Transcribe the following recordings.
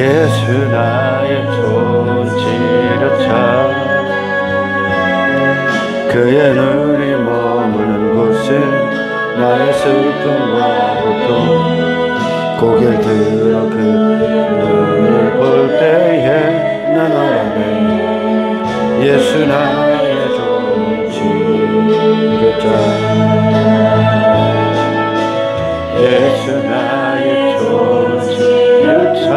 예수 나의 좋은 치료차 그의 눈이 머무는 곳은 나의 슬픔과 고통 고개를 들어 그 눈을 볼 때에 난 알아내 예수 나의 좋은 치료자 예수 나의 좋은 치료차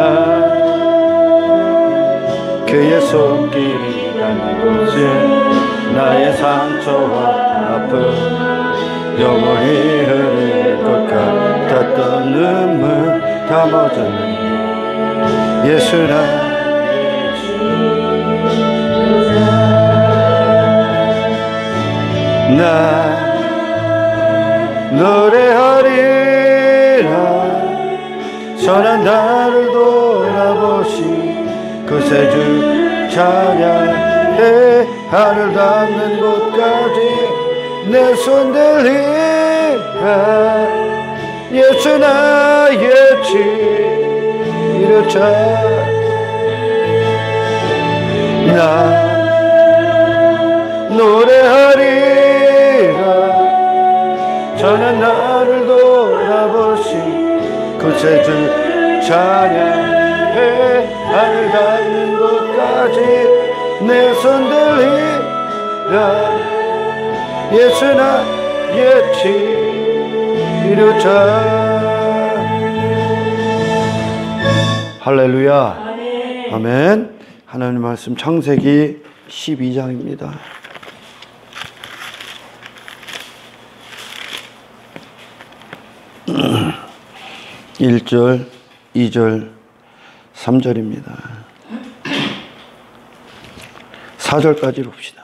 그의 손길이 닿는 곳에 나의 상처와 아픔 영원히 흐를 것 같았던 눈물 다 멎었네 예수 나의 치료자 나 노래하리라 선한 나를 돌아보시 그새 주 찬양해 하늘 닿는 곳까지 내 손 들리라 예수 나의 치료자 나 노래하리라 선한 나를 돌아보시 그새 주 찬양해 하늘 닿는 곳까지 내 손 들리라 예수 나의 치료자 할렐루야 아멘. 아멘. 하나님 말씀 창세기 12장입니다 1절 2절 3절입니다 4절까지 봅시다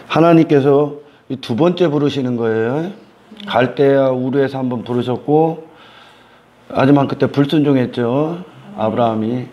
하나님께서 두 번째 부르시는 거예요 갈대아 우르에서 한번 부르셨고 하지만 그때 불순종했죠 아브라함이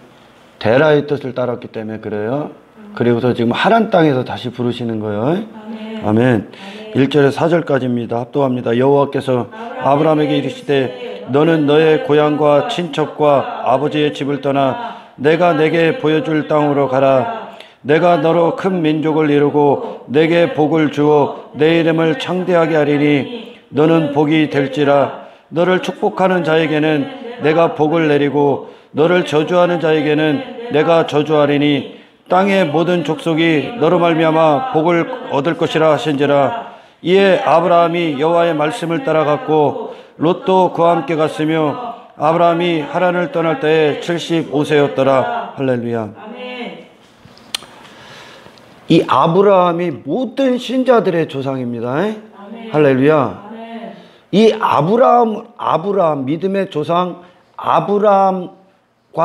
데라의 뜻을 따랐기 때문에 그래요 그리고서 지금 하란 땅에서 다시 부르시는 거예요 아멘, 아멘. 1절에서 4절까지입니다 합독합니다 여호와께서 아브라함에게 이르시되 너는 너의 고향과 친척과 아버지의 집을 떠나 내가 내게 보여줄 땅으로 가라 내가 너로 큰 민족을 이루고 내게 복을 주어 내 이름을 창대하게 하리니 너는 복이 될지라 너를 축복하는 자에게는 내가 복을 내리고 너를 저주하는 자에게는 내가 저주하리니 땅의 모든 족속이 너로 말미암아 복을 얻을 것이라 하신지라 이에 아브라함이 여호와의 말씀을 따라갔고 롯도 그와 함께 갔으며 아브라함이 하란을 떠날 때에 75세였더라 할렐루야 이 아브라함이 모든 신자들의 조상입니다 아멘. 할렐루야 아멘. 이 아브라함 믿음의 조상 아브라함과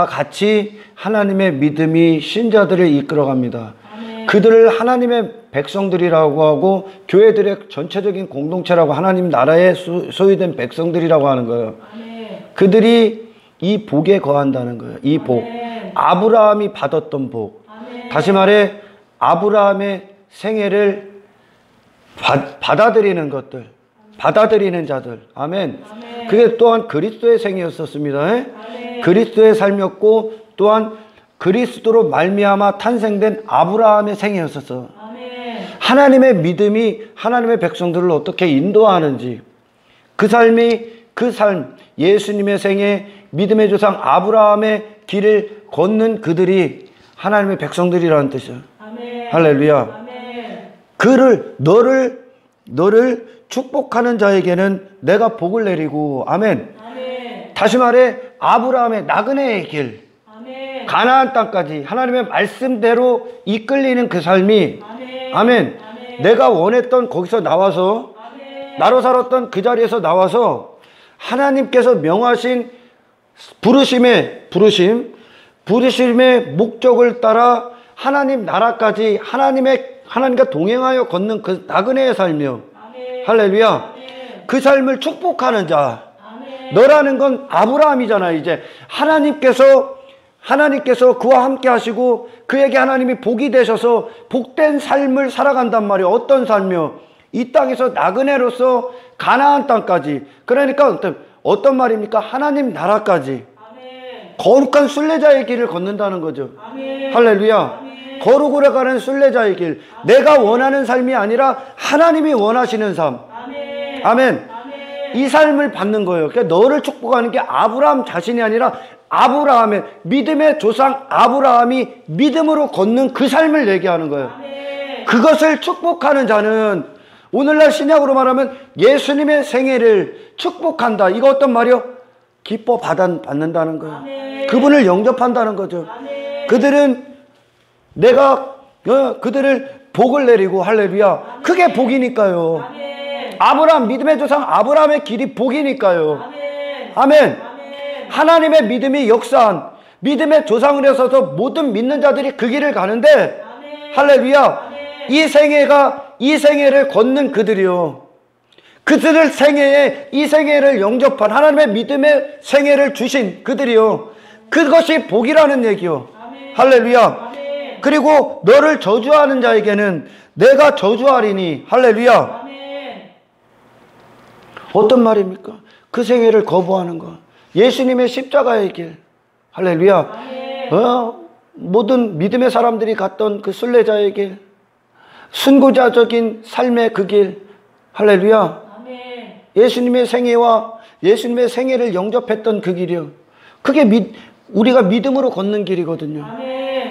같이 하나님의 믿음이 신자들을 이끌어갑니다 아멘. 그들을 하나님의 백성들이라고 하고 교회들의 전체적인 공동체라고 하나님 나라의 소유된 백성들이라고 하는 거예요 아멘. 그들이 이 복에 거한다는 거예요 이 복 아멘. 아브라함이 받았던 복 아멘. 다시 말해 아브라함의 생애를 받아들이는 것들 받아들이는 자들 아멘. 아멘. 그게 또한 그리스도의 생이었었습니다 아멘. 그리스도의 삶이었고 또한 그리스도로 말미암아 탄생된 아브라함의 생이었었어 아멘. 하나님의 믿음이 하나님의 백성들을 어떻게 인도하는지 그 삶 예수님의 생애 믿음의 조상 아브라함의 길을 걷는 그들이 하나님의 백성들이라는 뜻이야 아멘. 할렐루야 아멘. 너를 축복하는 자에게는 내가 복을 내리고 아멘. 아멘. 다시 말해 아브라함의 나그네의 길 아멘. 가나안 땅까지 하나님의 말씀대로 이끌리는 그 삶이 아멘. 아멘. 아멘. 내가 원했던 거기서 나와서 아멘. 나로 살았던 그 자리에서 나와서 하나님께서 명하신 부르심의 목적을 따라 하나님 나라까지 하나님과 동행하여 걷는 그 나그네의 삶이요 아멘. 할렐루야 아멘. 그 삶을 축복하는 자 아멘. 너라는 건 아브라함이잖아 이제 하나님께서 그와 함께 하시고 그에게 하나님이 복이 되셔서 복된 삶을 살아간단 말이에요 어떤 삶이요 이 땅에서 나그네로서 가나안 땅까지 그러니까 어떤 말입니까 하나님 나라까지 아멘. 거룩한 순례자의 길을 걷는다는 거죠. 할렐루야. 거룩으로 가는 순례자의 길. 내가 원하는 삶이 아니라 하나님이 원하시는 삶. 아멘. 이 삶을 받는 거예요. 그러니까 너를 축복하는 게 아브라함 자신이 아니라 아브라함의 믿음의 조상 아브라함이 믿음으로 걷는 그 삶을 얘기하는 거예요. 그것을 축복하는 자는 오늘날 신약으로 말하면 예수님의 생애를 축복한다. 이거 어떤 말이요? 기뻐 받는다는 거예요. 그분을 영접한다는 거죠. 그들은 그들을 복을 내리고 할렐루야. 그게 복이니까요. 아브라함 믿음의 조상 아브라함의 길이 복이니까요. 아멘. 하나님의 믿음이 역사한 믿음의 조상을 해서서 모든 믿는 자들이 그 길을 가는데 할렐루야. 이 생애를 걷는 그들이요. 그들을 생애에 이 생애를 영접한 하나님의 믿음의 생애를 주신 그들이요. 그것이 복이라는 얘기요. 할렐루야. 그리고 너를 저주하는 자에게는 내가 저주하리니 할렐루야. 어떤 말입니까? 그 생애를 거부하는 것. 예수님의 십자가의 길. 할렐루야. 모든 믿음의 사람들이 갔던 그 순례자의 길. 순고자적인 삶의 그 길. 할렐루야. 예수님의 생애와 예수님의 생애를 영접했던 그 길이요. 그게 우리가 믿음으로 걷는 길이거든요.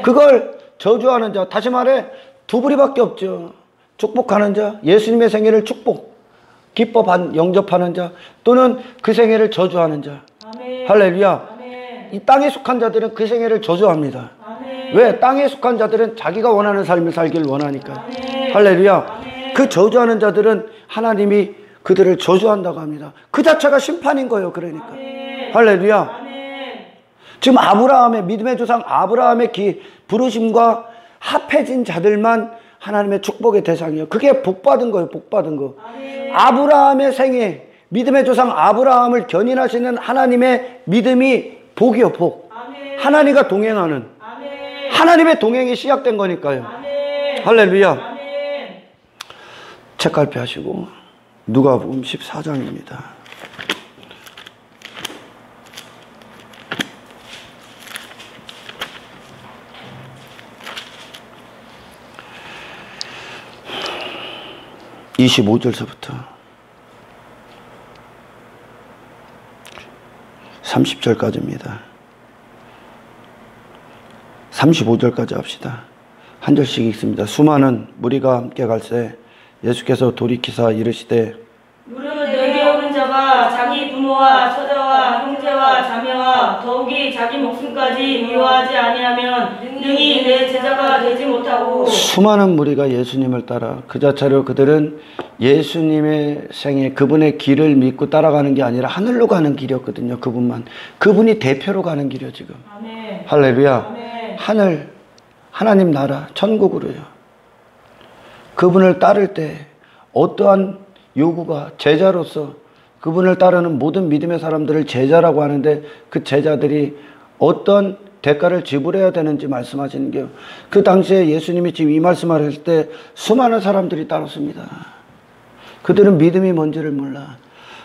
그걸 저주하는 자, 다시 말해 두 부류밖에 없죠. 축복하는 자, 예수님의 생애를 기뻐 영접하는 자, 또는 그 생애를 저주하는 자. 할렐루야. 이 땅에 속한 자들은 그 생애를 저주합니다. 왜? 땅에 속한 자들은 자기가 원하는 삶을 살기를 원하니까. 할렐루야. 그 저주하는 자들은 하나님이 그들을 저주한다고 합니다. 그 자체가 심판인 거예요. 그러니까. 할렐루야. 지금 아브라함의 믿음의 조상 아브라함의 부르심과 합해진 자들만 하나님의 축복의 대상이에요. 그게 복받은 거예요. 복받은 거. 아브라함의 생애, 믿음의 조상 아브라함을 견인하시는 하나님의 믿음이 복이요. 복. 하나님과 동행하는 하나님의 동행이 시작된 거니까요. 할렐루야. 책갈피 하시고 누가복음 14장입니다. (25절서부터) 30절까지입니다. 35절까지 합시다. 한 절씩 읽습니다. 수많은 무리가 함께 갈새 예수께서 돌이키사 이르시되 무릇 내게 오는 자가 자기 부모와 처자와 형제와 자매와 더욱이 자기 목숨까지 미워하지 아니하면 능히 내 제자가 되지 못하고. 수많은 무리가 예수님을 따라 그 자체로 그들은 예수님의 생애 그분의 길을 믿고 따라가는 게 아니라 하늘로 가는 길이었거든요. 그분이 대표로 가는 길이요 지금. 아멘. 할렐루야. 아멘. 하늘 하나님 나라 천국으로요. 그분을 따를 때 어떠한 요구가 제자로서 그분을 따르는 모든 믿음의 사람들을 제자라고 하는데 그 제자들이 어떤 대가를 지불해야 되는지 말씀하시는 게요. 그 당시에 예수님이 지금 이 말씀을 했을 때 수많은 사람들이 따랐습니다. 그들은 믿음이 뭔지를 몰라.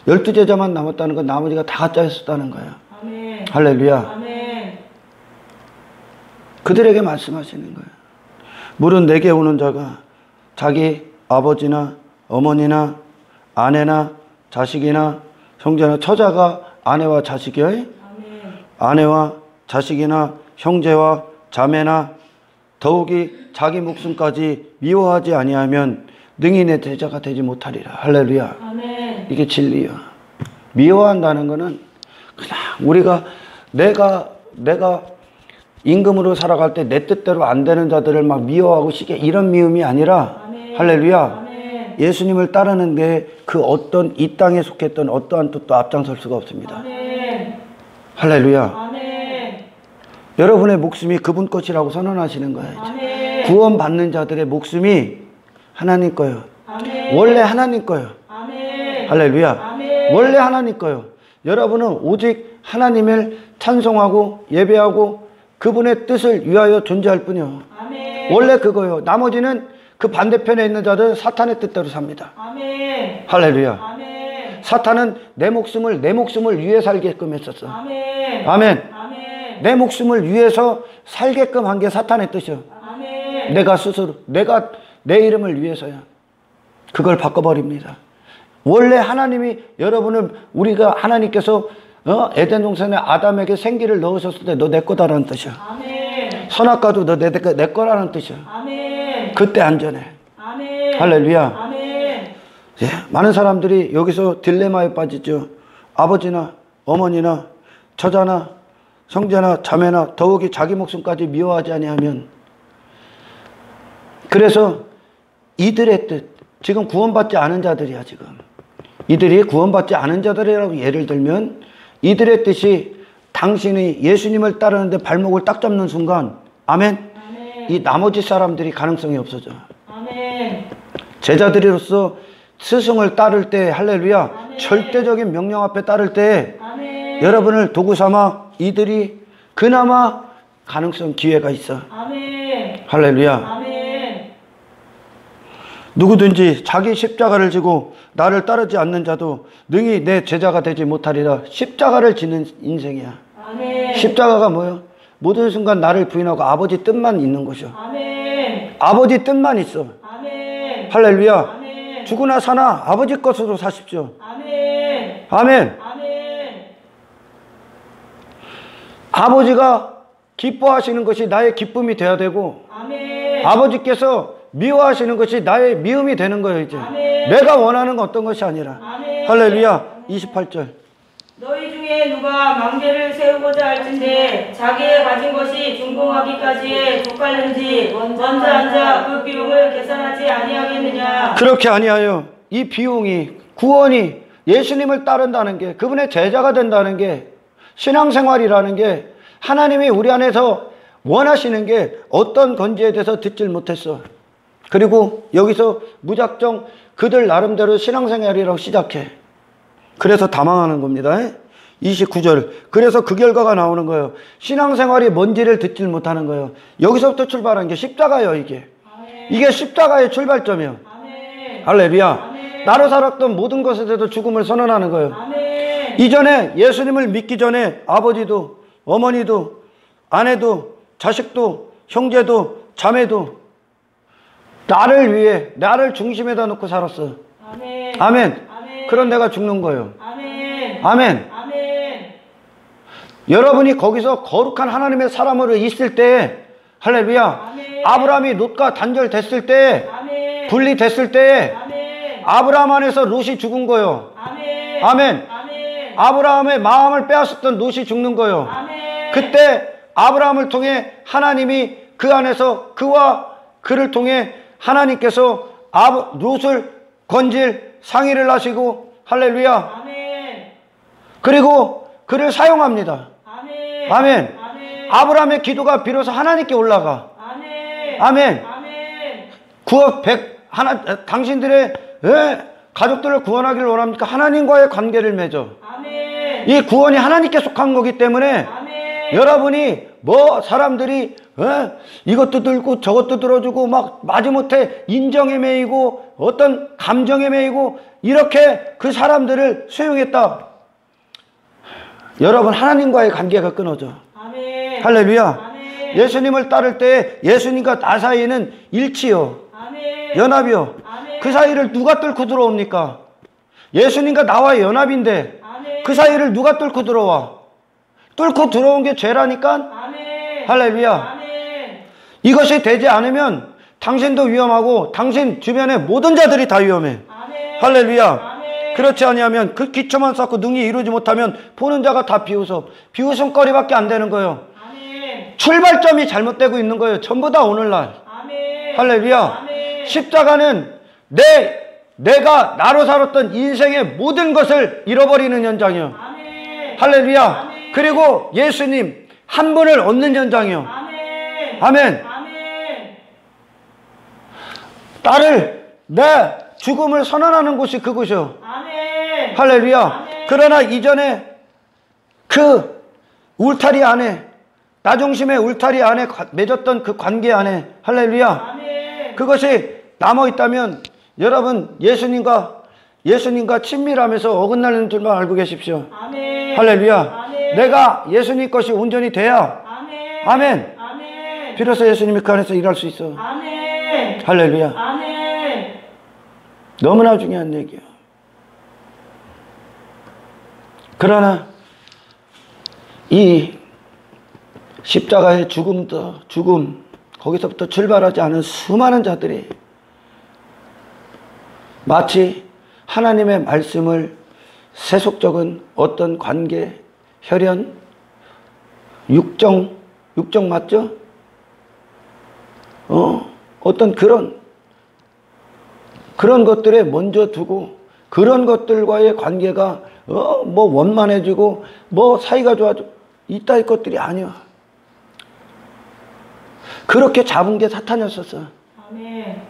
12제자만 남았다는 건 나머지가 다 가짜였었다는 거예요. 아멘. 할렐루야. 아멘. 그들에게 말씀하시는 거예요. 물은 내게 오는 자가 자기 아버지나 어머니나 아내나 자식이나 형제나 처자가 아내와 자식이요. 아내와 자식이나 형제와 자매나 더욱이 자기 목숨까지 미워하지 아니하면 능히 내 제자가 되지 못하리라. 할렐루야. 아멘. 이게 진리요. 미워한다는 거는 그냥 우리가 내가 임금으로 살아갈 때 내 뜻대로 안 되는 자들을 막 미워하고 시게 이런 미움이 아니라 아멘. 할렐루야. 아멘. 예수님을 따르는 게 그 어떤 이 땅에 속했던 어떠한 뜻도 앞장설 수가 없습니다. 아멘. 할렐루야. 아멘. 여러분의 목숨이 그분 것이라고 선언하시는 거예요. 아멘. 구원받는 자들의 목숨이 하나님 거예요. 아멘. 원래 하나님 거예요. 아멘. 할렐루야. 아멘. 원래 하나님 거예요. 여러분은 오직 하나님을 찬송하고 예배하고 그분의 뜻을 위하여 존재할 뿐이요. 아멘. 원래 그거예요. 나머지는 그 반대편에 있는 자들은 사탄의 뜻대로 삽니다. 아멘. 할렐루야. 아멘. 사탄은 내 목숨을 위해 살게끔 했었어. 아멘. 아멘. 아멘. 내 목숨을 위해서 살게끔 한 게 사탄의 뜻이야. 아멘. 내가 스스로, 내가 내 이름을 위해서야. 그걸 바꿔버립니다. 원래 하나님이 여러분을, 우리가 하나님께서 에덴 동산에 아담에게 생기를 넣으셨을 때 너 내 거다라는 뜻이야. 아멘. 선악과도 너 내 거라는 뜻이야. 아멘. 그때 안전해. 아멘. 할렐루야. 아멘. 예, 많은 사람들이 여기서 딜레마에 빠지죠. 아버지나 어머니나 처자나 형제나 자매나 더욱이 자기 목숨까지 미워하지 아니하면, 그래서 이들의 뜻, 지금 구원받지 않은 자들이야. 지금 이들이 구원받지 않은 자들이라고 예를 들면, 이들의 뜻이 당신이 예수님을 따르는데 발목을 딱 잡는 순간, 아멘, 아멘. 이 나머지 사람들이 가능성이 없어져. 아멘. 제자들로서 스승을 따를 때, 할렐루야, 아멘. 절대적인 명령 앞에 따를 때 아멘. 여러분을 도구 삼아 이들이 그나마 가능성, 기회가 있어. 아멘. 할렐루야. 아멘. 누구든지 자기 십자가를 지고 나를 따르지 않는 자도 능히 내 제자가 되지 못하리라. 십자가를 지는 인생이야. 아멘. 십자가가 뭐예요? 모든 순간 나를 부인하고 아버지 뜻만 있는 것이요. 아멘. 아버지 뜻만 있어. 아멘. 할렐루야. 아멘. 죽으나 사나 아버지 것으로 사십시오. 아멘. 아멘. 아멘. 아버지가 기뻐하시는 것이 나의 기쁨이 되어야 되고, 아멘. 아버지께서 미워하시는 것이 나의 미움이 되는 거예요. 이제 아멘. 내가 원하는 건 어떤 것이 아니라. 아멘. 할렐루야. 28절. 너희 중에 누가 망대를 세우고자 할진대 자기의 가진 것이 중공하기까지에 족할는지 먼저 앉아 그 비용을 계산하지 아니하겠느냐. 그렇게 아니하여 이 비용이, 구원이, 예수님을 따른다는 게, 그분의 제자가 된다는 게, 신앙생활이라는 게, 하나님이 우리 안에서 원하시는 게 어떤 건지에 대해서 듣질 못했어. 그리고 여기서 무작정 그들 나름대로 신앙생활이라고 시작해. 그래서 다 망하는 겁니다. 29절. 그래서 그 결과가 나오는 거예요. 신앙생활이 뭔지를 듣질 못하는 거예요. 여기서부터 출발한 게 십자가예요. 이게 십자가의 출발점이에요. 아멘. 할렐루야. 아멘. 나로 살았던 모든 것에 대해서 죽음을 선언하는 거예요. 아멘. 이전에 예수님을 믿기 전에 아버지도 어머니도 아내도 자식도 형제도 자매도 나를 위해, 나를 중심에다 놓고 살았어. 아멘. 아멘. 아멘. 그런 내가 죽는 거예요. 아멘. 아멘. 아멘. 여러분이 거기서 거룩한 하나님의 사람으로 있을 때, 할렐루야, 아멘. 아브라함이 롯과 단절됐을 때, 아멘. 분리됐을 때, 아멘. 아브라함 안에서 롯이 죽은 거예요. 아멘. 아멘. 아멘. 아브라함의 마음을 빼앗았던 롯이 죽는 거예요. 아멘. 그때 아브라함을 통해 하나님이 그 안에서 그와 그를 통해 하나님께서 롯을 건질 상의를 하시고, 할렐루야, 아멘. 그리고 그를 사용합니다. 아멘. 아멘. 아멘. 아브라함의 기도가 비로소 하나님께 올라가. 아멘. 아멘. 아멘. 당신들의 가족들을 구원하기를 원합니까? 하나님과의 관계를 맺어. 아멘. 이 구원이 하나님께 속한 거기 때문에 아멘. 여러분이 사람들이 이것도 들고 저것도 들어주고 막 마지못해 인정에 매이고 어떤 감정에 매이고 이렇게 그 사람들을 수용했다. 여러분, 하나님과의 관계가 끊어져. 아멘. 할렐루야. 아멘. 예수님을 따를 때 예수님과 나 사이에는 일치요, 아멘. 연합이요. 아멘. 그 사이를 누가 뚫고 들어옵니까? 예수님과 나와의 연합인데 아멘. 그 사이를 누가 뚫고 들어와? 뚫고 들어온 게 죄라니까. 아멘. 할렐루야. 아멘. 이것이 되지 않으면 당신도 위험하고 당신 주변의 모든 자들이 다 위험해. 아멘. 할렐루야. 아멘. 그렇지 아니하면 그 기초만 쌓고 능히 이루지 못하면 보는 자가 다 비웃음거리밖에 안 되는 거예요. 아멘. 출발점이 잘못되고 있는 거예요. 전부 다 오늘날. 아멘. 할렐루야. 아멘. 십자가는 내가 나로 살았던 인생의 모든 것을 잃어버리는 현장이요. 아멘. 할렐루야. 아멘. 그리고 예수님 한 분을 얻는 현장이요. 아멘. 아멘. 아멘. 내 죽음을 선언하는 곳이 그곳이요. 아멘. 할렐루야. 아멘. 그러나 이전에 그 울타리 안에, 나 중심의 울타리 안에 맺었던 그 관계 안에, 할렐루야, 아멘. 그것이 남아있다면 여러분 예수님과 친밀하면서 어긋나는 줄만 알고 계십시오. 아멘. 할렐루야. 아멘. 내가 예수님 것이 온전히 돼야 아멘. 아멘. 아멘. 비로소 예수님이 그 안에서 일할 수 있어. 아멘. 할렐루야. 아멘. 너무나 중요한 얘기야. 그러나 이 십자가의 죽음 거기서부터 출발하지 않은 수많은 자들이 마치 하나님의 말씀을 세속적인 어떤 관계, 혈연, 육정 맞죠? 어떤 그런 것들에 먼저 두고 그런 것들과의 관계가 뭐 원만해지고 뭐 사이가 좋아지고 이따위 것들이 아니야. 그렇게 잡은 게 사탄이었었어. 아멘.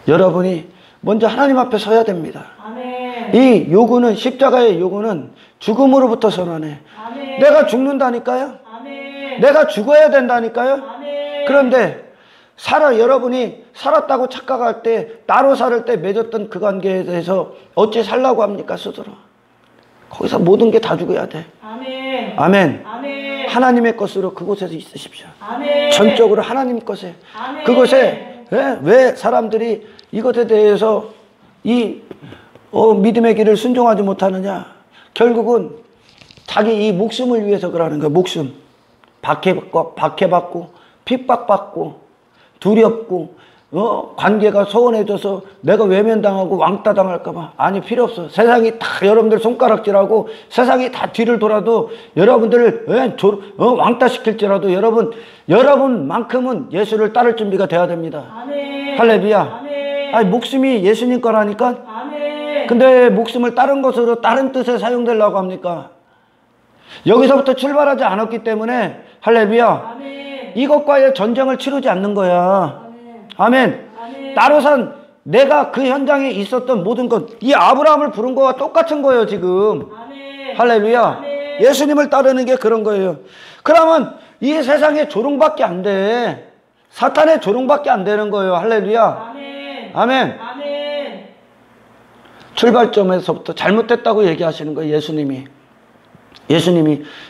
여러분이 먼저 하나님 앞에 서야 됩니다. 아멘. 이 요구는 십자가의 요구는 죽음으로부터 선언해. 아멘. 내가 죽는다니까요. 아멘. 내가 죽어야 된다니까요. 아멘. 그런데 여러분이 살았다고 착각할 때, 나로 살 때 맺었던 그 관계에 대해서 어찌 살라고 합니까, 스스로? 거기서 모든 게 다 죽어야 돼. 아멘. 아멘. 아멘. 하나님의 것으로 그곳에서 있으십시오. 아멘. 전적으로 하나님 것에. 아멘. 그것에 왜 사람들이 이것에 대해서 이 믿음의 길을 순종하지 못하느냐? 결국은 자기 이 목숨을 위해서 그러는 거야. 목숨. 박해받고 핍박받고 두렵고 관계가 소원해져서 내가 외면당하고 왕따 당할까봐. 아니, 필요 없어. 세상이 다 여러분들 손가락질하고 세상이 다 뒤를 돌아도 여러분들을 왕따 시킬지라도 여러분만큼은 예수를 따를 준비가 돼야 됩니다. 아멘. 할렐루야. 아멘. 아니, 목숨이 예수님 거라니까. 아멘. 근데 목숨을 다른 것으로 다른 뜻에 사용되려고 합니까? 여기서부터 출발하지 않았기 때문에 할렐루야. 아멘. 이것과의 전쟁을 치르지 않는 거야. 아멘. 아멘. 나로 산 내가 그 현장에 있었던 모든 것, 이 아브라함을 부른 거와 똑같은 거예요, 지금. 아멘. 할렐루야. 아멘. 예수님을 따르는 게 그런 거예요. 그러면 이 세상에 조롱밖에 안 돼. 사탄의 조롱밖에 안 되는 거예요. 할렐루야. 아멘. 아멘. 아멘. 출발점에서부터 잘못됐다고 얘기하시는 거예요,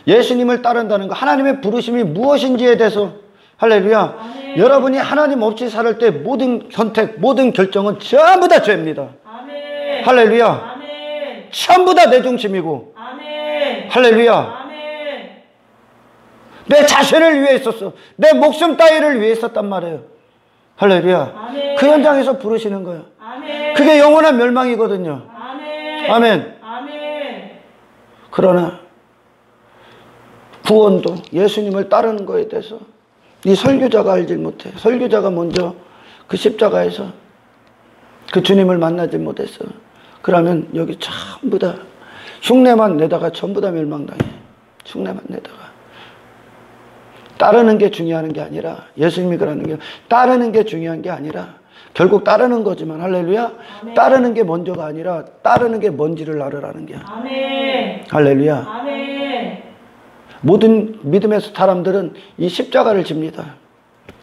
예수님을 따른다는 거, 하나님의 부르심이 무엇인지에 대해서. 할렐루야. 아멘. 여러분이 하나님 없이 살 때 모든 선택, 모든 결정은 전부 다 죄입니다. 아멘. 할렐루야. 아멘. 전부 다 내 중심이고. 아멘. 할렐루야. 아멘. 내 자신을 위해 있었어. 내 목숨 따위를 위해 있었단 말이에요. 할렐루야. 아멘. 그 현장에서 부르시는 거예요. 아멘. 그게 영원한 멸망이거든요. 아멘. 아멘. 아멘. 그러나 구원도 예수님을 따르는 거에 대해서 이 설교자가 알질 못해. 설교자가 먼저 그 십자가에서 그 주님을 만나지 못했어. 그러면 여기 전부 다 흉내만 내다가 전부 다 멸망당해. 흉내만 내다가. 따르는 게 중요한 게 아니라, 예수님이 그러는 게 따르는 게 중요한 게 아니라, 결국 따르는 거지만, 할렐루야. 아멘. 따르는 게 먼저가 아니라 따르는 게 뭔지를 알으라는 게. 아멘. 할렐루야. 아멘. 모든 믿음의 사람들은 이 십자가를 집니다.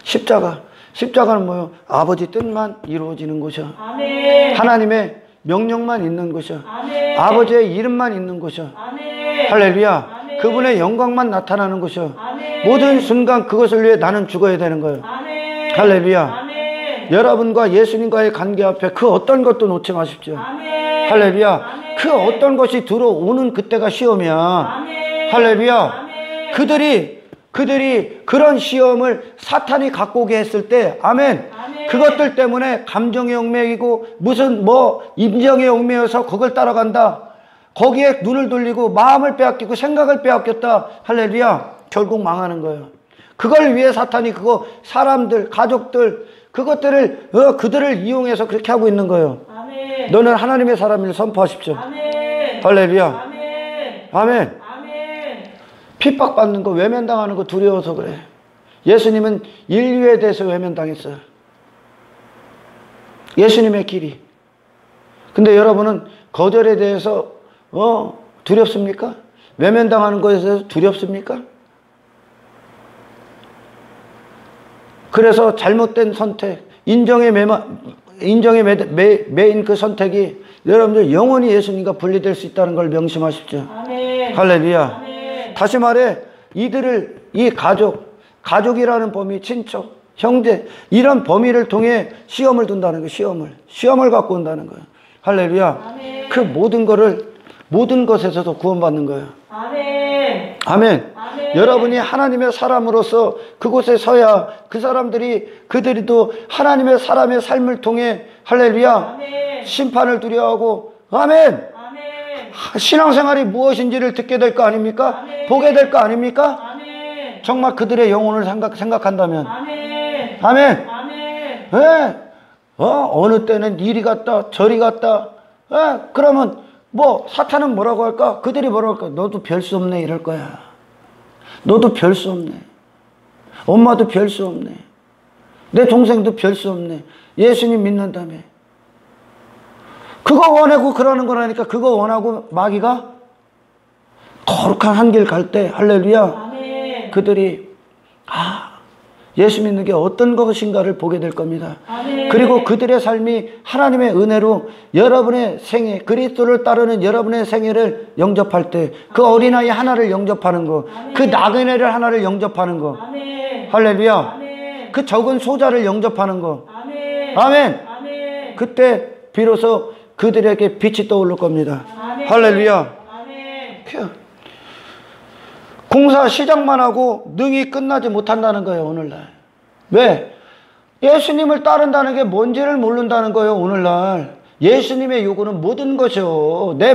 십자가는 뭐예요? 아버지 뜻만 이루어지는 곳이야. 아멘. 하나님의 명령만 있는 곳이야. 아멘. 아버지의 이름만 있는 곳이야. 아멘. 할렐루야. 아멘. 그분의 영광만 나타나는 곳이야. 아멘. 모든 순간 그것을 위해 나는 죽어야 되는 거예요. 아멘. 할렐루야. 아멘. 여러분과 예수님과의 관계 앞에 그 어떤 것도 놓지 마십시오. 아멘. 할렐루야. 아멘. 그 어떤 것이 들어오는 그때가 시험이야. 아멘. 할렐루야. 아멘. 그들이 그런 시험을 사탄이 갖고 오게 했을 때, 아멘. 아멘. 그것들 때문에 감정의 얽매이고 무슨 임정의 얽매여서 그걸 따라간다. 거기에 눈을 돌리고 마음을 빼앗기고 생각을 빼앗겼다. 할렐루야. 결국 망하는 거예요. 그걸 위해 사탄이 사람들, 가족들, 그들을 이용해서 그렇게 하고 있는 거예요. 아멘. 너는 하나님의 사람을 선포하십시오. 아멘. 할렐루야. 아멘. 아멘. 아멘. 핍박받는 거, 외면당하는 거 두려워서 그래. 예수님은 인류에 대해서 외면당했어요. 예수님의 길이. 근데 여러분은 거절에 대해서 두렵습니까? 외면당하는 것에 대해서 두렵습니까? 그래서 잘못된 선택, 인정에 매인 그 선택이 여러분들 영원히 예수님과 분리될 수 있다는 걸 명심하십시오. 아멘. 할렐루야. 아멘. 다시 말해 이들을 이 가족이라는 범위, 친척, 형제 이런 범위를 통해 시험을 둔다는 거예요. 시험을 갖고 온다는 거예요. 할렐루야. 아멘. 그 모든 것에서도 구원받는 거예요. 아멘. 아멘. 아멘. 여러분이 하나님의 사람으로서 그곳에 서야 그들이도 하나님의 사람의 삶을 통해 할렐루야 아멘. 심판을 두려워하고 아멘. 아멘. 신앙생활이 무엇인지를 듣게 될 거 아닙니까? 아멘. 보게 될 거 아닙니까? 아멘. 정말 그들의 영혼을 생각한다면 아멘. 아멘. 아멘. 예. 어느 때는 이리 갔다 저리 갔다. 그러면 뭐 사탄은 뭐라고 할까? 그들이 뭐라고 할까? 너도 별 수 없네 이럴 거야. 너도 별 수 없네. 엄마도 별 수 없네. 내 동생도 별 수 없네. 예수님 믿는다며. 그거 원하고 그러는 거라니까. 그거 원하고 마귀가 거룩한 한 길 갈 때 할렐루야 아멘. 그들이 예수 믿는 게 어떤 것인가를 보게 될 겁니다. 아멘. 그리고 그들의 삶이 하나님의 은혜로 여러분의 생애, 그리스도를 따르는 여러분의 생애를 영접할 때 그 어린아이 하나를 영접하는 거, 아멘. 그 나그네를 하나를 영접하는 거, 아멘. 할렐루야. 아멘. 그 적은 소자를 영접하는 거, 아멘. 아멘. 아멘. 그때 비로소 그들에게 빛이 떠오를 겁니다. 아멘. 할렐루야. 아멘. 공사 시작만 하고 능히 끝나지 못한다는 거예요, 오늘날. 왜? 예수님을 따른다는 게 뭔지를 모른다는 거예요, 오늘날. 예수님의 요구는 모든 것이요. 내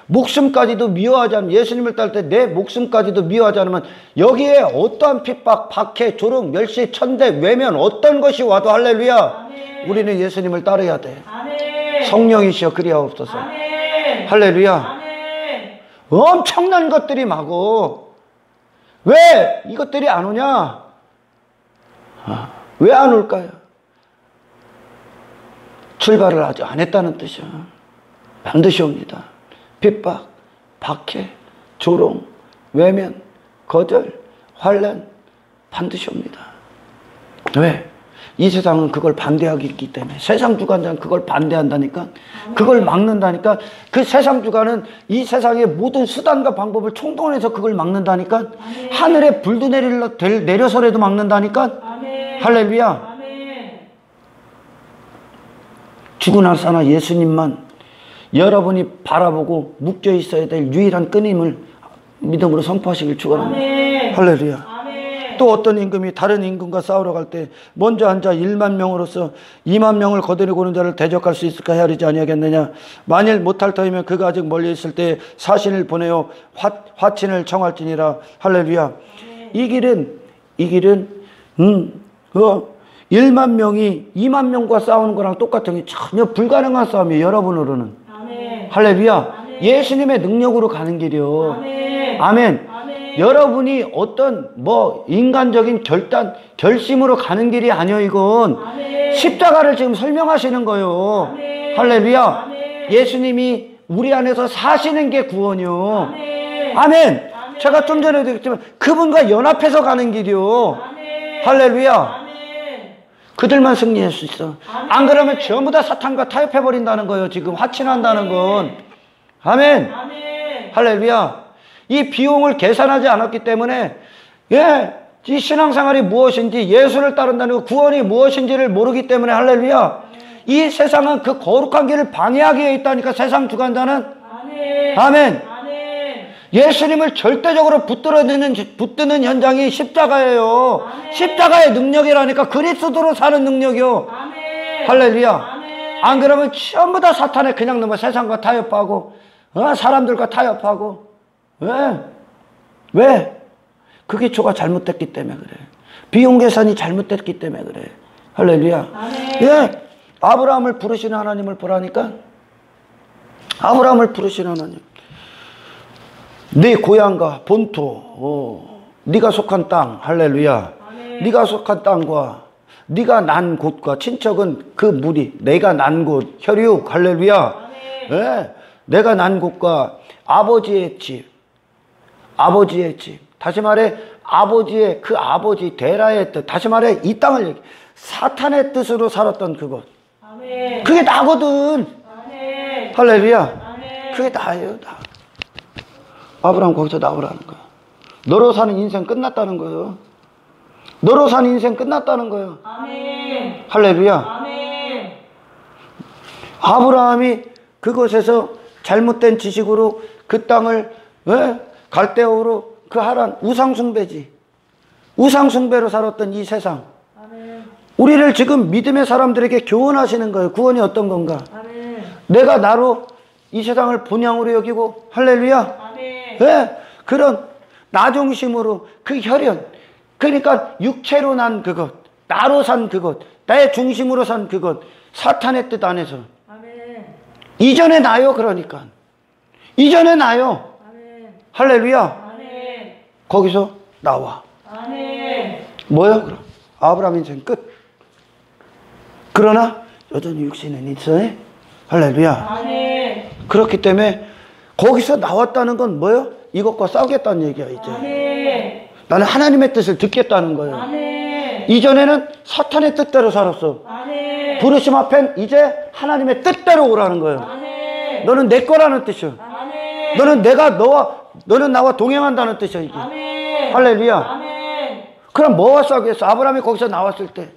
목숨까지도 미워하지 않으면, 예수님을 따를 때 내 목숨까지도 미워하지 않으면 여기에 어떠한 핍박, 박해, 조롱, 멸시, 천대, 외면 어떤 것이 와도 할렐루야. 아멘. 우리는 예수님을 따라야 돼. 아멘. 성령이시여 그리하옵소서. 아멘. 할렐루야. 아멘. 엄청난 것들이 마고 왜 이것들이 안 오냐? 왜 안 올까요? 출발을 아직 안 했다는 뜻이야. 반드시 옵니다. 핍박, 박해, 조롱, 외면, 거절, 환난 반드시 옵니다. 왜? 이 세상은 그걸 반대하기 때문에. 세상 주관자는 그걸 반대한다니까. 그걸 막는다니까. 그 세상 주관은 이 세상의 모든 수단과 방법을 총동원해서 그걸 막는다니까. 아멘. 하늘에 불도 내려서라도 막는다니까. 아멘. 할렐루야. 아멘. 죽으나 사나 예수님만 여러분이 바라보고 묶여 있어야 될 유일한 끊임을 믿음으로 선포하시길 축원합니다. 아멘. 할렐루야. 아멘. 또 어떤 임금이 다른 임금과 싸우러 갈 때 먼저 앉아 1만 명으로서 2만 명을 거느리고 오는 자를 대적할 수 있을까 헤아리지 아니하겠느냐. 만일 못할 터이면 그가 아직 멀리 있을 때 사신을 보내어 화친을 청할지니라. 할렐루야. 이 길은 1만 명이 2만 명과 싸우는 거랑 똑같은 게 전혀 불가능한 싸움이에요, 여러분으로는. 아멘. 할렐루야. 아멘. 예수님의 능력으로 가는 길이요. 아멘. 아멘. 아멘. 여러분이 어떤 인간적인 결심으로 가는 길이 아니요, 이건. 아멘. 십자가를 지금 설명하시는 거예요. 아멘. 할렐루야. 아멘. 예수님이 우리 안에서 사시는 게 구원이요. 아멘. 아멘. 아멘. 제가 좀 전에도 얘기했지만 그분과 연합해서 가는 길이요. 아멘. 할렐루야. 아멘. 그들만 승리할 수 있어. 아멘. 안 그러면 전부 다 사탄과 타협해버린다는 거예요. 지금 화친한다는 건. 아멘. 아멘. 할렐루야. 이 비용을 계산하지 않았기 때문에 이 신앙생활이 무엇인지, 예수를 따른다는 것, 구원이 무엇인지를 모르기 때문에 할렐루야. 이 세상은 그 거룩한 길을 방해하기 위해 있다니까. 세상 주관자는. 아멘. 아멘. 아멘. 예수님을 절대적으로 붙드는 현장이 십자가예요. 아멘. 십자가의 능력이라니까. 그리스도로 사는 능력이요. 아멘. 할렐루야. 아멘. 안 그러면 전부 다 사탄에 그냥 넘어 세상과 타협하고 사람들과 타협하고. 왜? 그 기초가 잘못됐기 때문에 그래. 비용 계산이 잘못됐기 때문에 그래. 할렐루야. 아멘. 아브라함을 부르시는 하나님을 보라니까. 아브라함을 부르시는 하나님. 네 고향과 본토, 네가 속한 땅, 할렐루야. 아멘. 네가 속한 땅과 네가 난 곳과 친척은 그 무리, 내가 난 곳, 혈육, 할렐루야. 아멘. 내가 난 곳과 아버지의 집, 다시 말해 아버지의 그 아버지 데라의 뜻, 다시 말해 이 땅을 사탄의 뜻으로 살았던 그곳. 아멘. 그게 나거든. 아멘. 할렐루야. 아멘. 그게 나예요, 나. 아브라함 거기서 나오라는 거야. 너로 사는 인생 끝났다는 거예요. 너로 사는 인생 끝났다는 거예요. 아멘. 할렐루야. 아멘. 아브라함이 그곳에서 잘못된 지식으로 그 땅을 갈대아우로 그 하란 우상숭배지. 우상숭배로 살았던 이 세상. 아멘. 우리를 지금 믿음의 사람들에게 교훈하시는 거예요. 구원이 어떤 건가? 아멘. 내가 나로 이 세상을 본향으로 여기고 할렐루야. 아멘. 네, 그런 나중심으로 그 혈연, 그러니까 육체로 난 그것, 나로 산 그것, 나의 중심으로 산 그것, 사탄의 뜻 안에서 아멘. 이전에 나요. 그러니까 이전에 나요. 아멘. 할렐루야. 아멘. 거기서 나와. 아멘. 뭐야 그럼? 아브라함 인생 끝. 그러나 여전히 육신은 있어요. 할렐루야. 아멘. 그렇기 때문에 거기서 나왔다는 건 뭐예요? 이것과 싸우겠다는 얘기야 이제. 아멘. 나는 하나님의 뜻을 듣겠다는 거예요. 아멘. 이전에는 사탄의 뜻대로 살았어. 아멘. 부르심 앞엔 이제 하나님의 뜻대로 오라는 거예요. 아멘. 너는 내 거라는 뜻이야. 아멘. 너는 나와 동행한다는 뜻이야 이게. 아멘. 할렐루야. 아멘. 그럼 뭐가 싸우겠어? 아브라함이 거기서 나왔을 때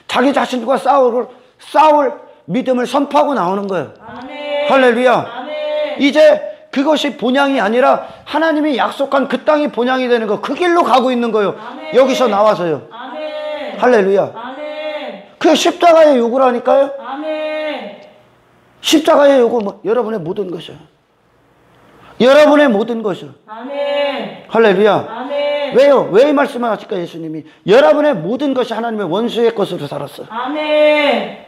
자기 자신과 싸울 믿음을 선포하고 나오는 거예요. 아멘. 할렐루야. 아멘. 이제 그것이 본향이 아니라 하나님이 약속한 그 땅이 본향이 되는 거, 그 길로 가고 있는 거예요. 아멘. 여기서 나와서요. 아멘. 할렐루야. 아멘. 그게 십자가의 요구라니까요. 아멘. 십자가의 요구, 여러분의 모든 것이요. 여러분의 모든 것이요. 아멘. 할렐루야. 아멘. 왜요? 왜 이 말씀을 하실까? 예수님이 여러분의 모든 것이 하나님의 원수의 것으로 살았어. 아멘.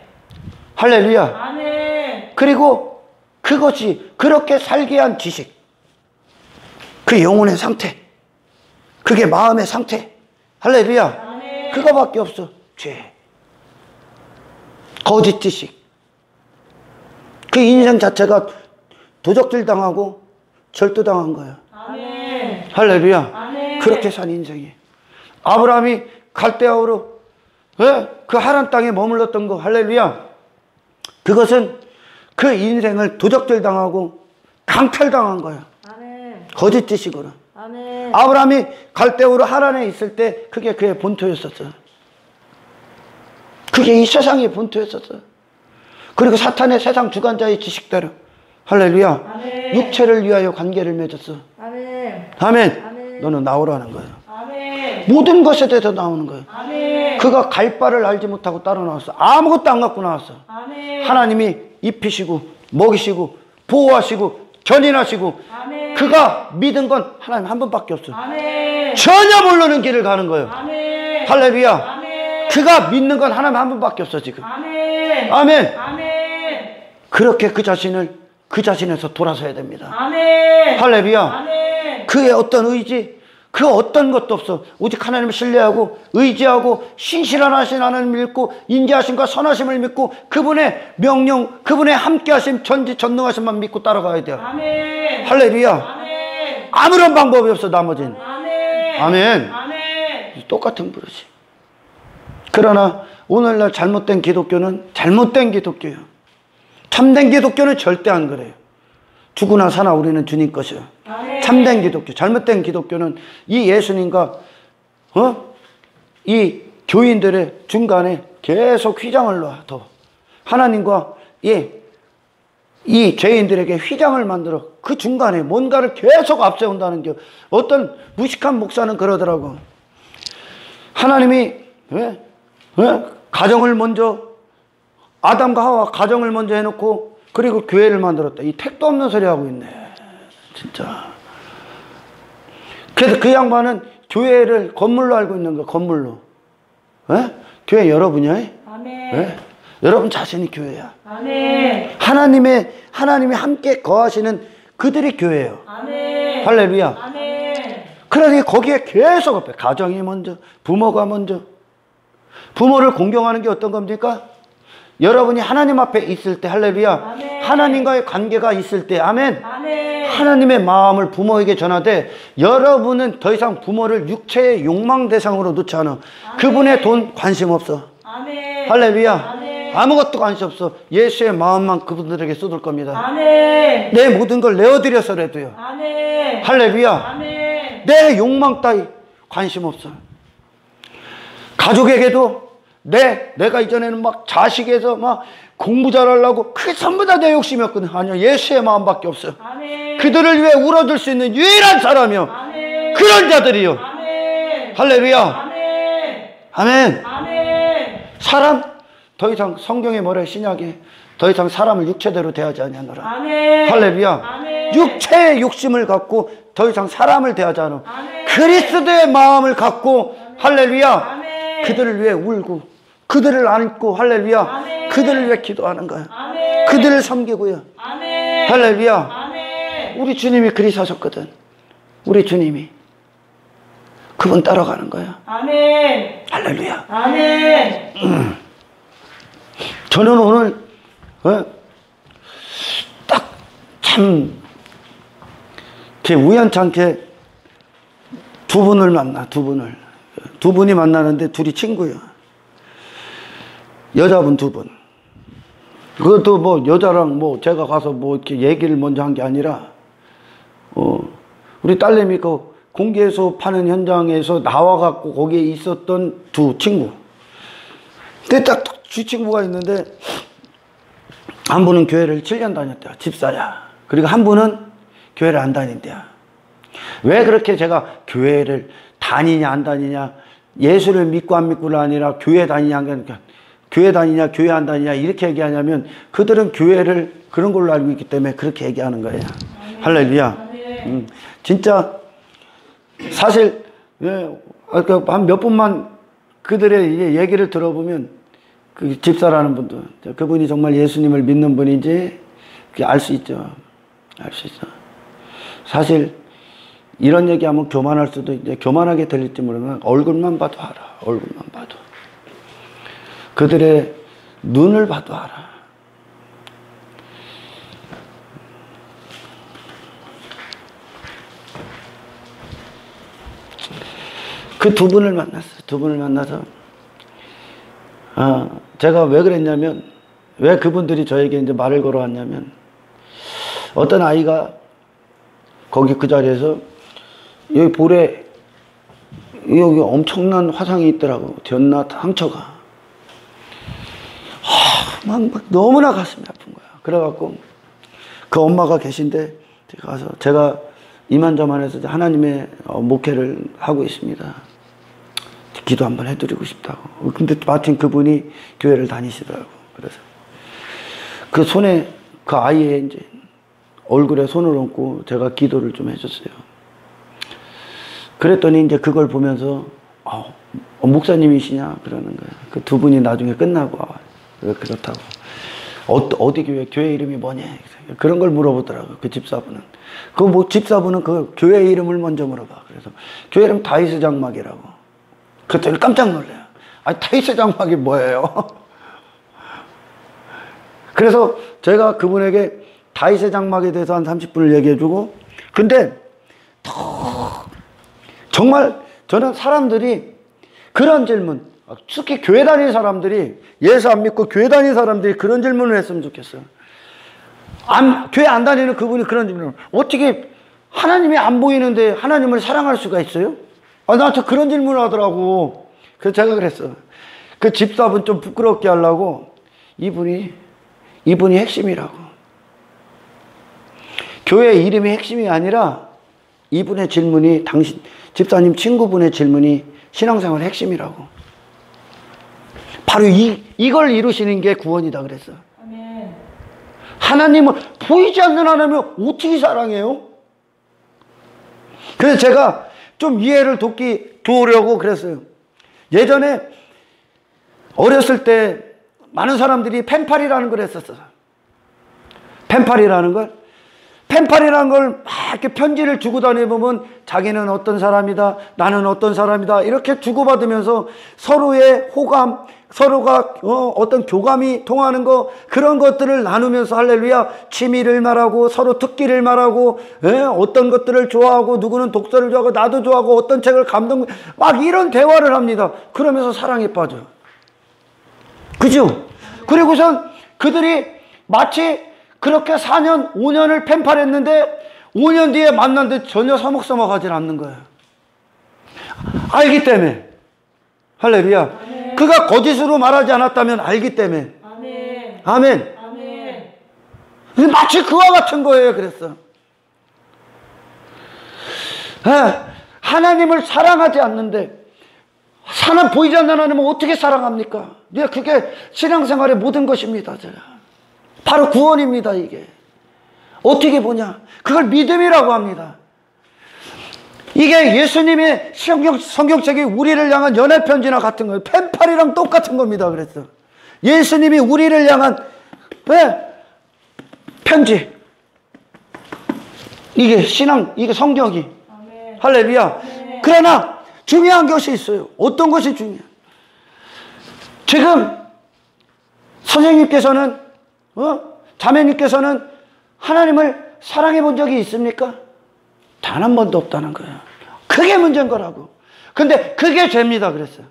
할렐루야. 아멘. 그리고 그것이 그렇게 살게 한 지식, 그 영혼의 상태, 그게 마음의 상태. 할렐루야. 아멘. 그거밖에 없어. 죄, 거짓 지식, 그 인생 자체가 도적질 당하고 절도당한 거예요. 아멘. 할렐루야. 아멘. 그렇게 산 인생이. 아브라함이 갈대아우로 그 하란 땅에 머물렀던 거. 할렐루야. 그것은 그 인생을 도적질 당하고 강탈당한 거야. 아멘. 거짓 지식으로. 아멘. 아브라함이 갈대우로 하란에 있을 때 그게 그의 본토였었어. 그게 이 세상의 본토였었어. 그리고 사탄의 세상 주관자의 지식대로. 할렐루야. 아멘. 육체를 위하여 관계를 맺었어. 아멘. 아멘. 아멘. 너는 나오라는 거예요. 아멘. 모든 것에 대해서 나오는 거예요. 아멘. 그가 갈 바를 알지 못하고 따라 나왔어. 아무것도 안 갖고 나왔어. 아멘. 하나님이 입히시고 먹이시고 보호하시고 견인하시고 아멘. 그가 믿은 건 하나님 한 분밖에 없어. 아멘. 전혀 모르는 길을 가는 거예요. 아멘. 할렐루야. 아멘. 그가 믿는 건 하나님 한 분밖에 없어 지금. 아멘. 아멘. 아멘. 그렇게 그 자신에서 돌아서야 됩니다. 아멘. 할렐루야. 아멘. 그의 어떤 의지, 그 어떤 것도 없어. 오직 하나님을 신뢰하고 의지하고 신실하신 하나님을 믿고 인자하심과 선하심을 믿고 그분의 명령, 그분의 함께하심, 전지전능하심만 믿고 따라가야 돼요. 아멘. 할렐루야. 아멘. 아무런 방법이 없어 나머지는. 아멘. 아멘. 아멘. 똑같은 버릇이. 그러나 오늘날 잘못된 기독교는 잘못된 기독교예요. 참된 기독교는 절대 안 그래요. 죽으나 사나 우리는 주님 것이요. 아멘. 참된 기독교, 잘못된 기독교는 이 예수님과 이 교인들의 중간에 계속 휘장을 놔. 더 하나님과 이 죄인들에게 휘장을 만들어 그 중간에 뭔가를 계속 앞세운다는 게 어떤 무식한 목사는 그러더라고. 하나님이 가정을 먼저 아담과 하와 가정을 먼저 해놓고 그리고 교회를 만들었다. 이 택도 없는 소리 하고 있네. 진짜. 그래서 그 양반은 교회를 건물로 알고 있는 거야. 건물로. 교회 여러분이야. 아멘. 여러분 자신이 교회야. 아멘. 하나님이 함께 거하시는 그들이 교회예요. 아멘. 할렐루야. 아멘. 그러니 거기에 계속 앞에 가정이 먼저, 부모가 먼저. 부모를 공경하는 게 어떤 겁니까? 여러분이 하나님 앞에 있을 때, 할렐루야. 아멘. 하나님과의 관계가 있을 때, 아멘. 아멘. 하나님의 마음을 부모에게 전하되 여러분은 더 이상 부모를 육체의 욕망 대상으로 놓지 않아. 그분의 돈 관심 없어. 아멘. 할렐루야. 아멘. 아무것도 관심 없어. 예수의 마음만 그분들에게 쏟을 겁니다. 아멘. 내 모든 걸 내어드려서라도요. 아멘. 할렐루야. 아멘. 내 욕망 따위 관심 없어. 가족에게도 내가 이전에는 막 자식에서 막 공부 잘하려고 그게 전부 다 내 욕심이었거든. 아니요, 예수의 마음밖에 없어요. 아멘. 그들을 위해 울어줄 수 있는 유일한 사람이요. 아멘. 그런 자들이요. 아멘. 할렐루야. 아멘. 아멘. 아멘. 사람 더 이상 성경에 뭐래 신약에 더 이상 사람을 육체대로 대하지 아니하노라. 아멘. 할렐루야. 아멘. 육체의 욕심을 갖고 더 이상 사람을 대하지 않아. 아멘. 그리스도의 마음을 갖고 할렐루야. 아멘. 그들을 위해 울고 그들을 안고 할렐루야. 아멘. 그들을 위해 기도하는 거야. 아멘. 그들을 섬기고요. 아멘. 할렐루야. 아멘. 우리 주님이 그리 사셨거든. 우리 주님이 그분 따라가는 거야. 아멘. 할렐루야. 아멘. 저는 오늘 딱 참 우연찮게 두 분을 만나. 두 분이 만나는데 둘이 친구예요. 여자분 두 분. 그것도 뭐 여자랑 뭐 제가 가서 뭐 이렇게 얘기를 먼저 한 게 아니라 우리 딸내미 그 공개소 파는 현장에서 나와갖고 거기에 있었던 두 친구. 근데 딱 두 친구가 있는데 한 분은 교회를 7년 다녔대요. 집사야. 그리고 한 분은 교회를 안 다닌대요. 왜 그렇게 제가 교회를 다니냐 안 다니냐, 예수를 믿고 안 믿고가 아니라 교회 다니냐 안 다니냐, 교회 다니냐 교회 안 다니냐 이렇게 얘기하냐면 그들은 교회를 그런 걸로 알고 있기 때문에 그렇게 얘기하는 거예요. 할렐루야. 진짜 사실 한 몇 분만 그들의 얘기를 들어보면 그 집사라는 분도 그분이 정말 예수님을 믿는 분인지 알 수 있죠. 알 수 있어. 사실 이런 얘기하면 교만할 수도 이제 교만하게 들릴지 모르면 얼굴만 봐도 알아. 얼굴만 봐도. 그들의 눈을 봐도 알아. 그 두 분을 만났어요. 두 분을 만나서 제가 왜 그랬냐면, 왜 그분들이 저에게 이제 말을 걸어왔냐면, 어떤 아이가 거기 그 자리에서 여기 볼에 여기 엄청난 화상이 있더라고. 되었나 상처가. 막 너무나 가슴이 아픈 거야. 그래갖고 그 엄마가 계신데 제가 이만저만해서 하나님의 목회를 하고 있습니다. 기도 한번 해드리고 싶다고. 근데 마침 그분이 교회를 다니시더라고. 그래서 그 손에 그 아이의 이제 얼굴에 손을 얹고 제가 기도를 좀 해줬어요. 그랬더니 이제 그걸 보면서 목사님이시냐 그러는 거예요. 그 두 분이 나중에 끝나고 그렇다고. 어디 교회 이름이 뭐냐 그런 걸 물어보더라고요. 그 집사분은. 집사분은 그 교회 이름을 먼저 물어봐. 그래서 교회 이름 다윗의 장막이라고. 그때는 깜짝 놀래요. 아니 다윗의 장막이 뭐예요? 그래서 제가 그분에게 다윗의 장막에 대해서 한 30분을 얘기해주고, 근데 정말 저는 사람들이 그런 질문, 특히 교회 다니는 사람들이, 예수 안 믿고 교회 다니는 사람들이 그런 질문을 했으면 좋겠어요. 교회 안 다니는 그분이 그런 질문을, 어떻게 하나님이 안 보이는데 하나님을 사랑할 수가 있어요? 나한테 그런 질문을 하더라고. 그래서 제가 그랬어. 그 집사분 좀 부끄럽게 하려고, 이분이 핵심이라고. 교회 이름이 핵심이 아니라 이분의 질문이, 집사님 친구분의 질문이 신앙생활 핵심이라고. 바로 이걸 이루시는 게 구원이다 그랬어. 아멘. 하나님을, 보이지 않는 하나님을 어떻게 사랑해요? 그래서 제가 좀 이해를 도우려고 그랬어요. 예전에 어렸을 때 많은 사람들이 펜팔이라는 걸 했었어요. 펜팔이라는 걸 막 이렇게 편지를 주고 다니보면 자기는 어떤 사람이다, 나는 어떤 사람이다, 이렇게 주고받으면서 서로의 호감, 서로가 어떤 교감이 통하는 거, 그런 것들을 나누면서 할렐루야, 취미를 말하고 서로 특기를 말하고, 어떤 것들을 좋아하고, 누구는 독서를 좋아하고 나도 좋아하고, 어떤 책을 막 이런 대화를 합니다. 그러면서 사랑에 빠져. 그죠? 그리고선 그들이 마치 그렇게 4년, 5년을 펜팔했는데 5년 뒤에 만났는데 전혀 서먹서먹하지 않는 거예요. 알기 때문에. 할렐루야. 아멘. 그가 거짓으로 말하지 않았다면 알기 때문에. 아멘. 아멘. 아멘. 마치 그와 같은 거예요. 그랬어. 하나님을 사랑하지 않는데 보이지 않는 하나님을 어떻게 사랑합니까? 그게 신앙생활의 모든 것입니다. 바로 구원입니다. 이게 어떻게 보냐? 그걸 믿음이라고 합니다. 이게 예수님의 성경책이 우리를 향한 연애편지나 같은 거예요. 펜팔이랑 똑같은 겁니다. 그래서 예수님이 우리를 향한 편지, 이게 이게 성경이. 아멘. 할렐루야. 아멘. 그러나 중요한 것이 있어요. 어떤 것이 중요해요? 지금 선생님께서는 자매님께서는 하나님을 사랑해 본 적이 있습니까? 단 한 번도 없다는 거예요. 그게 문제인 거라고. 근데 그게 죄입니다. 그랬어요.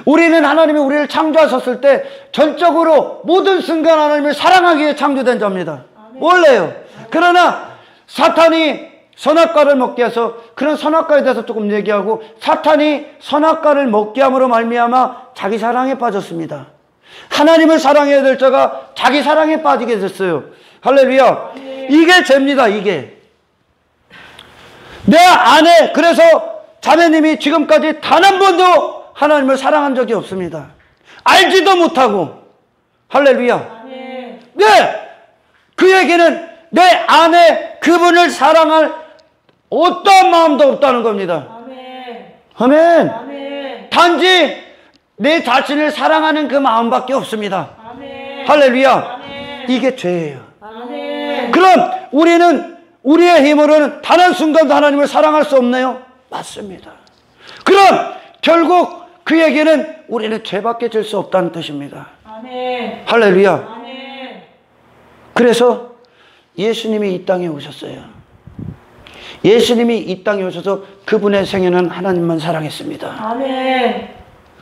우리는 하나님이 우리를 창조하셨을 때 전적으로 모든 순간 하나님을 사랑하기 위해 창조된 자입니다. 원래요. 그러나 사탄이 선악과를 먹게 해서, 그런 선악과에 대해서 조금 얘기하고, 사탄이 선악과를 먹게 함으로 말미암아 자기 사랑에 빠졌습니다. 하나님을 사랑해야 될 자가 자기 사랑에 빠지게 됐어요. 할렐루야. 이게 죄입니다. 이게 내 안에. 그래서 자매님이 지금까지 단 한 번도 하나님을 사랑한 적이 없습니다. 알지도 못하고. 할렐루야. 아멘. 네, 그에게는 내 안에 그분을 사랑할 어떠한 마음도 없다는 겁니다. 아멘. 아멘. 아멘. 단지 내 자신을 사랑하는 그 마음밖에 없습니다. 아멘. 할렐루야. 아멘. 이게 죄예요. 아멘. 그럼 우리는 우리의 힘으로는 단 한순간도 하나님을 사랑할 수 없네요? 맞습니다. 그럼 결국 그에게는 우리는 죄밖에 질 수 없다는 뜻입니다. 아멘. 할렐루야. 아멘. 그래서 예수님이 이 땅에 오셨어요. 예수님이 이 땅에 오셔서 그분의 생애는 하나님만 사랑했습니다. 아멘.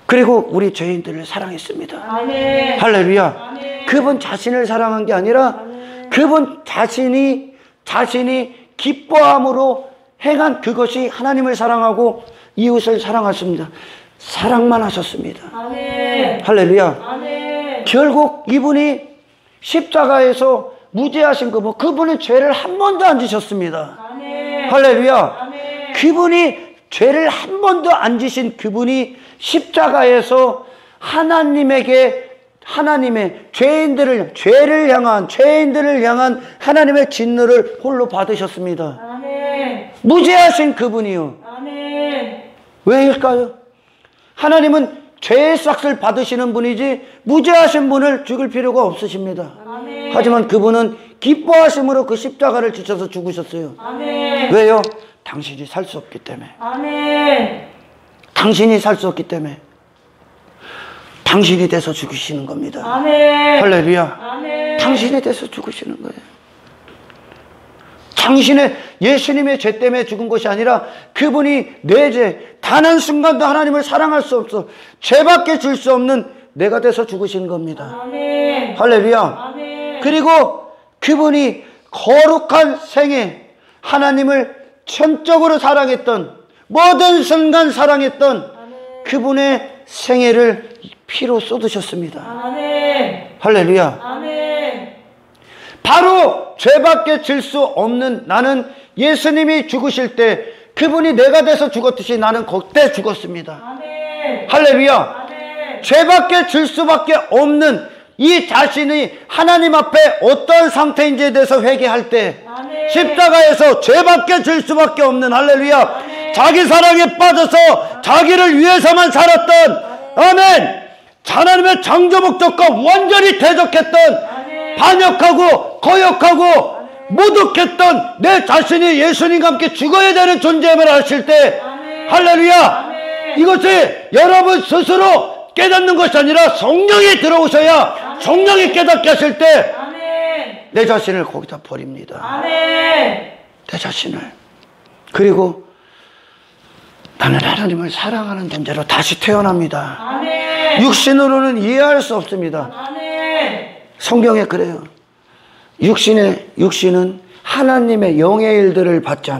그리고 우리 죄인들을 사랑했습니다. 아멘. 할렐루야. 아멘. 그분 자신을 사랑한 게 아니라 아멘. 그분 자신이 기뻐함으로 행한 그것이 하나님을 사랑하고 이웃을 사랑하십니다. 사랑만 하셨습니다. 아멘. 할렐루야. 아멘. 결국 이분이 십자가에서 무죄하신 그분은 죄를 한 번도 안 지셨습니다. 아멘. 할렐루야. 아멘. 그분이 죄를 한 번도 안 지신 그분이 십자가에서 하나님의 죄인들을 향한 하나님의 진노를 홀로 받으셨습니다. 아멘. 무죄하신 그분이요. 아멘. 왜일까요? 하나님은 죄의 싹을 받으시는 분이지 무죄하신 분을 죽일 필요가 없으십니다. 아멘. 하지만 그분은 기뻐하심으로 그 십자가를 지쳐서 죽으셨어요. 아멘. 왜요? 당신이 살 수 없기 때문에. 아멘. 당신이 살 수 없기 때문에 당신이 돼서 죽으시는 겁니다. 아멘. 할렐루야. 아멘. 당신이 돼서 죽으시는 거예요. 예수님의 죄 때문에 죽은 것이 아니라 그분이 내 죄, 단 한순간도 하나님을 사랑할 수 없어 죄밖에 줄 수 없는 내가 돼서 죽으신 겁니다. 아멘. 할렐루야. 아멘. 그리고 그분이 거룩한 생애, 하나님을 전적으로 사랑했던, 모든 순간 사랑했던 아멘. 그분의 생애를 피로 쏟으셨습니다. 아멘. 할렐루야. 아멘. 바로 죄밖에 질 수 없는 나는 예수님이 죽으실 때 그분이 내가 돼서 죽었듯이 나는 그때 죽었습니다. 아멘. 할렐루야. 아멘. 죄밖에 질 수밖에 없는 이 자신이 하나님 앞에 어떤 상태인지에 대해서 회개할 때 아멘. 십자가에서 죄밖에 질 수밖에 없는, 할렐루야, 아멘. 자기 사랑에 빠져서 자기를 위해서만 살았던, 아멘, 하나님의 창조 목적과 완전히 대적했던, 아멘. 반역하고 거역하고 모독했던 내 자신이 예수님과 함께 죽어야 되는 존재임을 아실 때, 아멘. 할렐루야, 아멘. 이것이 여러분 스스로 깨닫는 것이 아니라 성령이 들어오셔야 성령이 깨닫게 하실 때 내 아멘. 자신을 거기다 버립니다. 아멘. 내 자신을. 그리고 나는 하나님을 사랑하는 존재로 다시 태어납니다. 아멘. 육신으로는 이해할 수 없습니다. 아멘. 성경에 그래요. 육신은 하나님의 영의 일들을 받지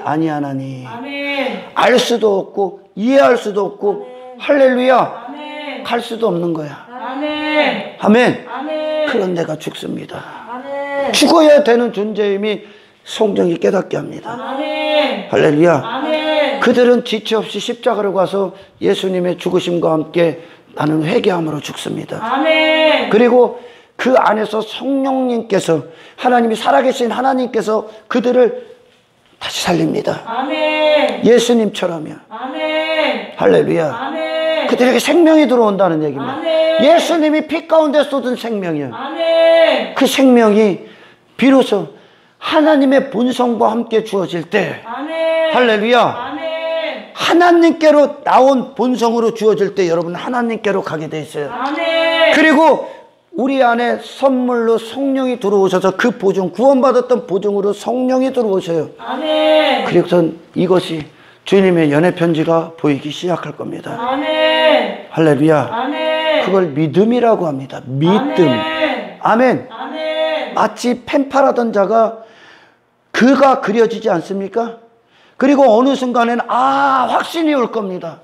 아니하나니 아멘. 알 수도 없고 이해할 수도 없고 할렐루야 아멘. 갈 수도 없는 거야. 아멘. 아멘. 아멘. 그런 내가 죽습니다. 아멘. 죽어야 되는 존재임이 성경이 깨닫게 합니다. 아멘. 할렐루야. 아멘. 그들은 지체 없이 십자가로 가서 예수님의 죽으심과 함께 나는 회개함으로 죽습니다. 아멘. 그리고 그 안에서 성령님께서 하나님이 살아계신 하나님께서 그들을 다시 살립니다. 아멘. 예수님처럼요. 아멘. 할렐루야. 아멘. 그들에게 생명이 들어온다는 얘기입니다. 아멘. 예수님이 피 가운데 쏟은 생명이요. 아멘. 그 생명이 비로소 하나님의 본성과 함께 주어질 때 아멘. 할렐루야. 아멘. 하나님께로 나온 본성으로 주어질 때 여러분 하나님께로 가게 돼 있어요. 아멘. 그리고 우리 안에 선물로 성령이 들어오셔서 그 보증, 구원받았던 보증으로 성령이 들어오셔요. 아멘. 그래서 이것이 주님의 연애 편지가 보이기 시작할 겁니다. 아멘. 할렐루야. 아멘. 그걸 믿음이라고 합니다. 믿음. 아멘. 아멘. 아멘. 마치 펜팔하던 자가 그가 그려지지 않습니까? 그리고 어느 순간에는 확신이 올 겁니다.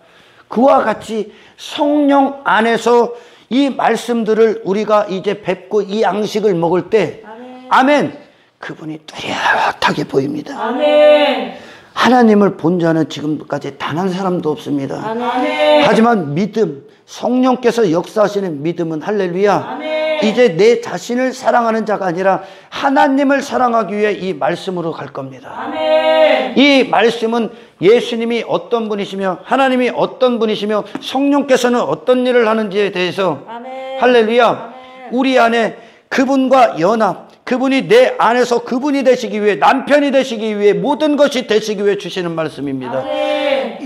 그와 같이 성령 안에서 이 말씀들을 우리가 이제 뵙고 이 양식을 먹을 때 아멘. 그분이 뚜렷하게 보입니다. 아멘. 하나님을 본 자는 지금까지 단 한 사람도 없습니다. 아멘. 하지만 믿음, 성령께서 역사하시는 믿음은 할렐루야. 아멘. 이제 내 자신을 사랑하는 자가 아니라 하나님을 사랑하기 위해 이 말씀으로 갈 겁니다. 아멘. 이 말씀은 예수님이 어떤 분이시며 하나님이 어떤 분이시며 성령께서는 어떤 일을 하는지에 대해서 아멘. 할렐루야. 아멘. 우리 안에 그분과 연합, 그분이 내 안에서 그분이 되시기 위해 남편이 되시기 위해 모든 것이 되시기 위해 주시는 말씀입니다. 아멘.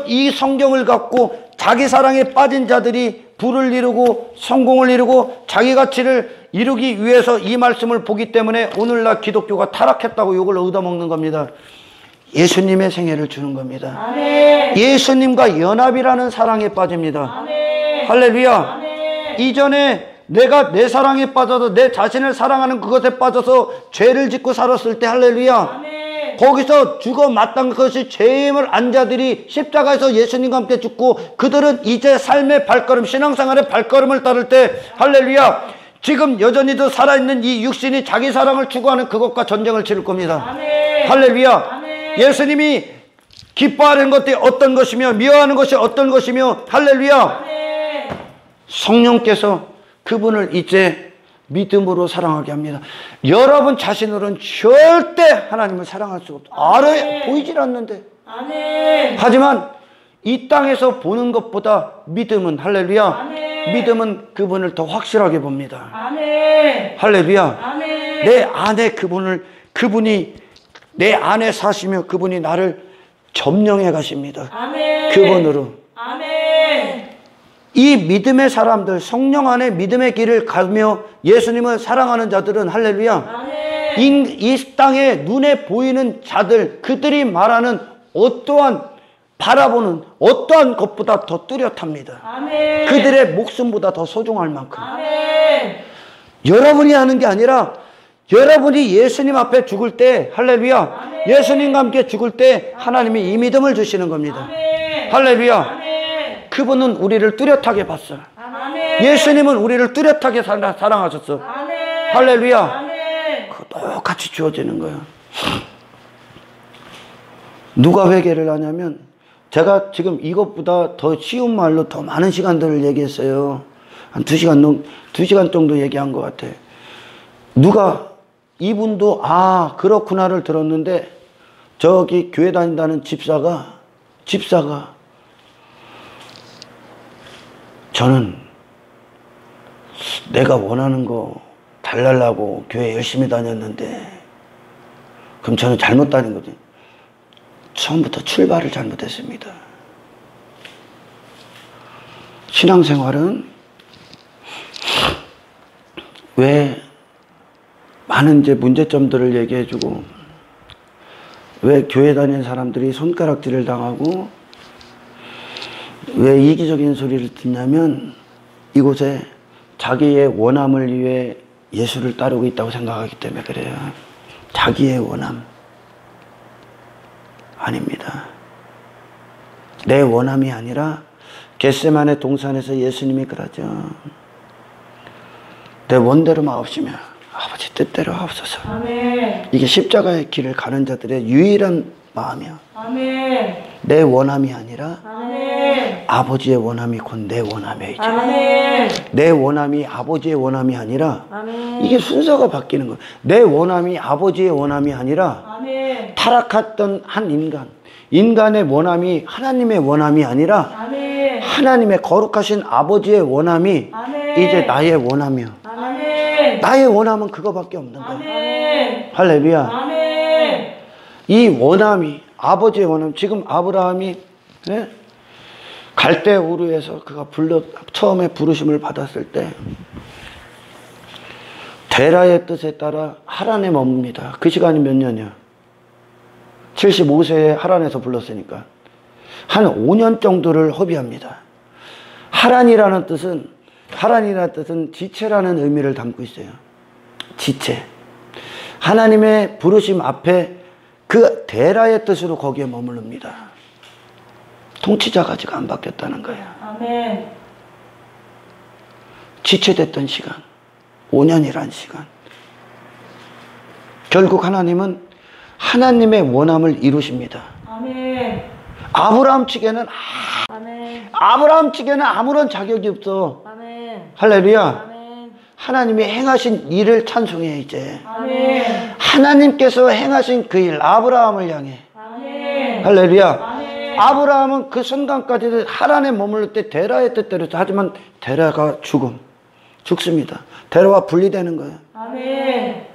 이 성경을 갖고 자기 사랑에 빠진 자들이 부를 이루고 성공을 이루고 자기 가치를 이루기 위해서 이 말씀을 보기 때문에 오늘날 기독교가 타락했다고 욕을 얻어먹는 겁니다. 예수님의 생애를 주는 겁니다. 아멘. 예수님과 연합이라는 사랑에 빠집니다. 아멘. 할렐루야. 아멘. 이전에 내가 내 사랑에 빠져서 내 자신을 사랑하는 그것에 빠져서 죄를 짓고 살았을 때 할렐루야. 아멘. 거기서 죽어 마땅한 것이 죄임을 안 자들이 십자가에서 예수님과 함께 죽고 그들은 이제 삶의 발걸음, 신앙생활의 발걸음을 따를 때 할렐루야. 지금 여전히도 살아있는 이 육신이 자기 사랑을 추구하는 그것과 전쟁을 치를 겁니다. 아멘. 할렐루야. 아멘. 예수님이 기뻐하는 것들이 어떤 것이며 미워하는 것이 어떤 것이며 할렐루야. 아멘. 성령께서 그분을 이제 믿음으로 사랑하게 합니다. 여러분 자신으로는 절대 하나님을 사랑할 수가 없어요. 보이질 않는데. 아멘. 하지만 이 땅에서 보는 것보다 믿음은 할렐루야. 아멘. 믿음은 그분을 더 확실하게 봅니다. 아멘. 할렐루야. 아멘. 내 안에 그분이 내 안에 사시며 그분이 나를 점령해 가십니다. 아멘. 그분으로. 아멘. 이 믿음의 사람들, 성령 안에 믿음의 길을 가며 예수님을 사랑하는 자들은 할렐루야. 아멘. 이 땅에 눈에 보이는 자들, 그들이 말하는 바라보는 어떠한 것보다 더 뚜렷합니다. 아멘. 그들의 목숨보다 더 소중할 만큼. 아멘. 여러분이 하는 게 아니라 여러분이 예수님 앞에 죽을 때 할렐루야. 아멘. 예수님과 함께 죽을 때 하나님이 이 믿음을 주시는 겁니다. 아멘. 할렐루야. 아멘. 그분은 우리를 뚜렷하게 봤어요. 아멘. 예수님은 우리를 뚜렷하게 사랑하셨어. 아멘. 할렐루야. 아멘. 똑같이 주어지는 거예요. 누가 회개를 하냐면 제가 지금 이것보다 더 쉬운 말로 더 많은 시간들을 얘기했어요. 한 2시간 정도 얘기한 것 같아. 이분도 그렇구나를 들었는데 저기 교회 다닌다는 집사가 저는 내가 원하는 거 달라고 교회 열심히 다녔는데 그럼 저는 잘못 다닌 거지. 처음부터 출발을 잘못했습니다. 신앙생활은 왜 많은 이제 문제점들을 얘기해주고 왜 교회 다니는 사람들이 손가락질을 당하고 왜 이기적인 소리를 듣냐면 이곳에 자기의 원함을 위해 예수를 따르고 있다고 생각하기 때문에 그래요. 자기의 원함 아닙니다. 내 원함이 아니라 겟세마네 동산에서 예수님이 그러죠. 내 원대로 마옵시며 아버지 뜻대로 하옵소서. 아멘. 이게 십자가의 길을 가는 자들의 유일한 마음이야. 아멘. 내 원함이 아니라 아멘. 아버지의 원함이 곧 내 원함이죠. 아멘. 내 원함이 아버지의 원함이 아니라 아멘. 이게 순서가 바뀌는 거예요. 내 원함이 아버지의 원함이 아니라 아멘. 타락했던 한 인간의 원함이 하나님의 원함이 아니라 아멘. 하나님의 거룩하신 아버지의 원함이 아멘. 이제 나의 원함이야. 아멘. 나의 원함은 그거밖에 없는 거야. 아멘. 할렐루야. 아멘. 이 원함이 아버지의 원함. 지금 아브라함이 갈대 우르에서 그가 처음에 부르심을 받았을 때 데라의 뜻에 따라 하란에 머뭅니다. 그 시간이 몇 년이야? 75세에 하란에서 불렀으니까 한 5년 정도를 허비합니다. 하란이라는 뜻은 지체라는 의미를 담고 있어요. 지체. 하나님의 부르심 앞에 그 데라의 뜻으로 거기에 머무릅니다. 통치자가 아직 안 바뀌었다는 거예요. 아멘. 지체됐던 시간, 5년이란 시간. 결국 하나님은 하나님의 원함을 이루십니다. 아멘. 아브라함 측에는 아멘. 아무런 자격이 없어. 아멘. 할렐루야. 아멘. 하나님이 행하신 일을 찬송해 이제. 아멘. 하나님께서 행하신 그 일, 아브라함을 향해. 아멘. 할렐루야. 아멘. 아브라함은 그 순간까지 하란에 머물러 때 데라의 뜻대로 하지만 데라가 죽습니다. 데라와 분리되는 거예요. 아멘.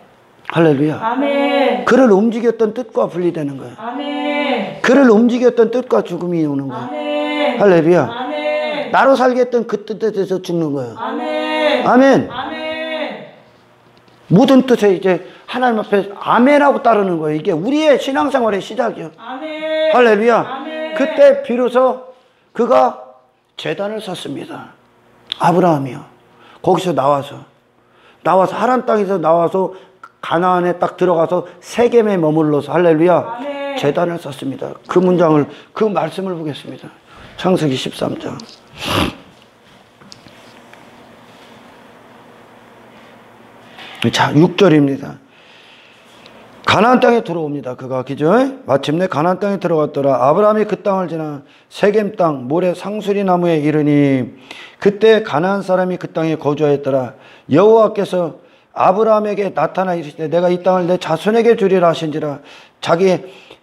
할렐루야. 아멘. 그를 움직였던 뜻과 분리되는 거예요. 아멘. 그를 움직였던 뜻과 죽음이 오는 거예요. 아멘. 할렐루야. 아멘. 나로 살게 했던 그 뜻에서 죽는 거예요. 아멘. 아멘. 아멘. 모든 뜻에 이제 하나님 앞에 아멘하고 따르는 거예요. 이게 우리의 신앙생활의 시작이에요. 아멘. 할렐루야. 아멘. 그때 비로소 그가 제단을 섰습니다. 아브라함이요. 거기서 나와서 하란 땅에서 나와서 가나안에 딱 들어가서 세겜에 머물러서 할렐루야. 아멘. 제단을 섰습니다. 그 말씀을 보겠습니다. 창세기 13장. 자, 6절입니다. 가나안 땅에 들어옵니다. 그가 그죠? 마침내 가나안 땅에 들어갔더라. 아브라함이 그 땅을 지나 세겜 땅 모래 상수리 나무에 이르니 그때 가나안 사람이 그 땅에 거주하였더라. 여호와께서 아브라함에게 나타나 이르시되 내가 이 땅을 내 자손에게 주리라 하신지라.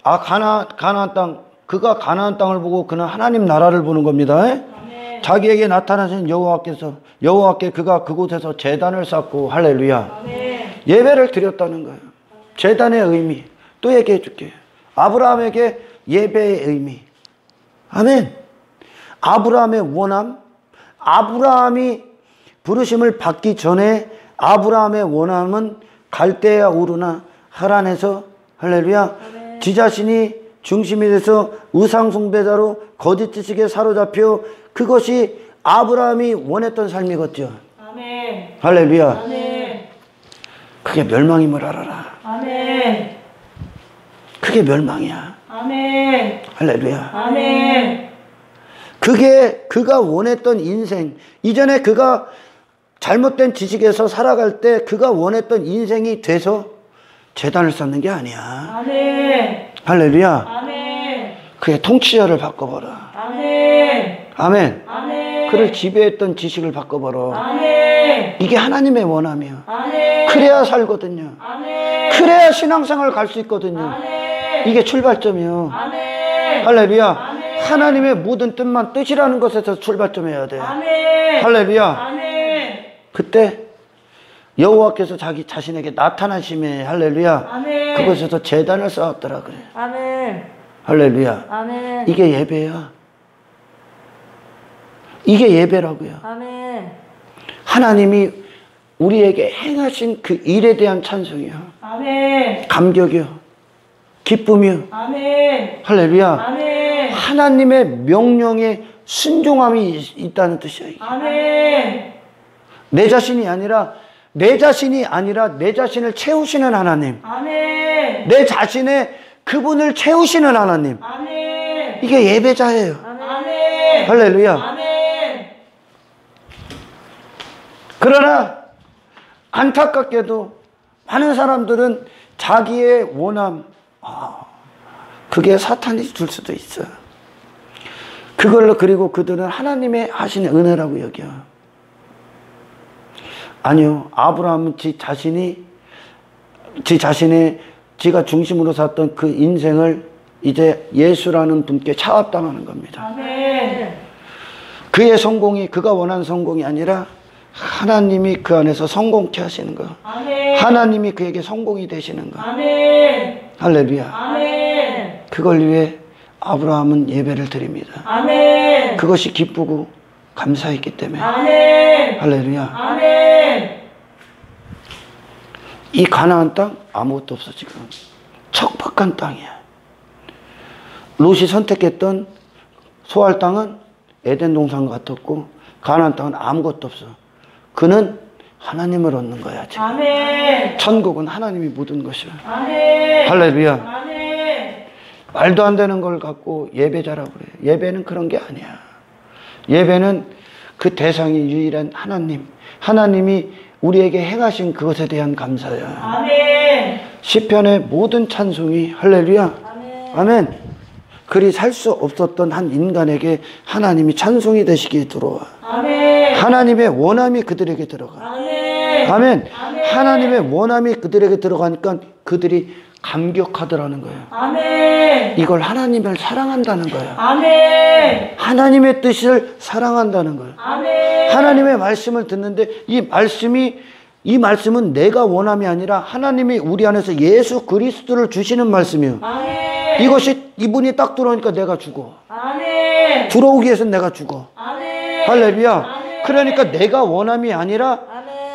가나안 땅, 그가 가나안 땅을 보고 그는 하나님 나라를 보는 겁니다. 아멘. 자기에게 나타나신 여호와께 그가 그곳에서 제단을 쌓고 할렐루야. 아멘. 예배를 드렸다는 거예요. 제단의 의미 또 얘기해 줄게요. 아브라함에게 예배의 의미. 아멘. 아브라함의 원함, 아브라함이 부르심을 받기 전에 아브라함의 원함은 갈대아 우르나 하란에서 할렐루야. 아멘. 지 자신이 중심이 돼서 우상 숭배자로 거짓 지식에 사로잡혀 그것이 아브라함이 원했던 삶이겠죠. 아멘. 할렐루야. 아멘. 그게 멸망임을 알아라. 아멘. 그게 멸망이야. 아멘. 할렐루야. 아멘. 그게 그가 원했던 인생. 이전에 그가 잘못된 지식에서 살아갈 때 그가 원했던 인생이 돼서 제단을 쌓는 게 아니야. 아멘. 할렐루야. 아멘. 그의 통치자를 바꿔봐라. 아멘. 아멘. 아멘. 그를 지배했던 지식을 바꿔봐라. 아멘. 이게 하나님의 원함이야. 아멘. 그래야 살거든요. 아멘. 그래야 신앙생활 갈 수 있거든요. 아멘. 이게 출발점이요. 아멘. 할렐루야. 아멘. 하나님의 모든 뜻이라는 것에서 출발점 해야 돼. 아멘. 할렐루야. 아멘. 그때 여호와께서 자기 자신에게 나타나심에 할렐루야. 아멘. 그곳에서 제단을 쌓았더라 그래. 아멘. 할렐루야. 아멘. 이게 예배야. 이게 예배라고요. 아멘. 하나님이 우리에게 행하신 그 일에 대한 찬송이요. 아멘. 감격이요. 기쁨이요. 아멘. 할렐루야. 아멘. 하나님의 명령에 순종함이 있다는 뜻이야. 이게. 아멘. 내 자신이 아니라 내 자신을 채우시는 하나님. 아멘. 내 자신의 그분을 채우시는 하나님. 아멘. 이게 예배자예요. 아멘. 할렐루야. 아멘. 그러나 안타깝게도 많은 사람들은 자기의 원함, 그게 사탄이 줄 수도 있어요. 그걸로 그리고 그들은 하나님의 하신 은혜라고 여겨. 아니요. 아브라함은 지가 중심으로 샀던 그 인생을 이제 예수라는 분께 차압당하는 겁니다. 아멘. 그의 성공이 그가 원하는 성공이 아니라 하나님이 그 안에서 성공케 하시는 거. 아멘. 하나님이 그에게 성공이 되시는 거. 아멘. 할렐루야. 아멘. 그걸 위해 아브라함은 예배를 드립니다. 아멘. 그것이 기쁘고 감사했기 때문에. 아멘. 할렐루야. 아멘. 이 가나안 땅 아무것도 없어 지금. 척박한 땅이야. 롯이 선택했던 소알 땅은 에덴 동산 같았고 가나안 땅은 아무것도 없어. 그는 하나님을 얻는 거야 지금. 아멘. 천국은 하나님이 묻은 것이야. 아멘. 할렐루야. 아멘. 말도 안 되는 걸 갖고 예배자라고 그래. 예배는 그런 게 아니야. 예배는 그 대상이 유일한 하나님. 하나님이 우리에게 행하신 그것에 대한 감사야. 아멘. 시편의 모든 찬송이 할렐루야. 아멘. 아멘. 그리 살 수 없었던 한 인간에게 하나님이 찬송이 되시기에 들어와. 아멘. 하나님의 원함이 그들에게 들어가. 아멘. 아멘. 아멘. 하나님의 원함이 그들에게 들어가니까 그들이 감격하더라는 거예요. 아멘. 이걸 하나님을 사랑한다는 거예요. 아멘. 하나님의 뜻을 사랑한다는 거예요. 아멘. 하나님의 말씀을 듣는데 이 말씀은 내가 원함이 아니라 하나님이 우리 안에서 예수 그리스도를 주시는 말씀이에요. 아멘. 이것이 이분이 딱 들어오니까 내가 죽어. 아멘. 들어오기 위해서 내가 죽어. 아멘. 할렐루야. 아멘. 그러니까 내가 원함이 아니라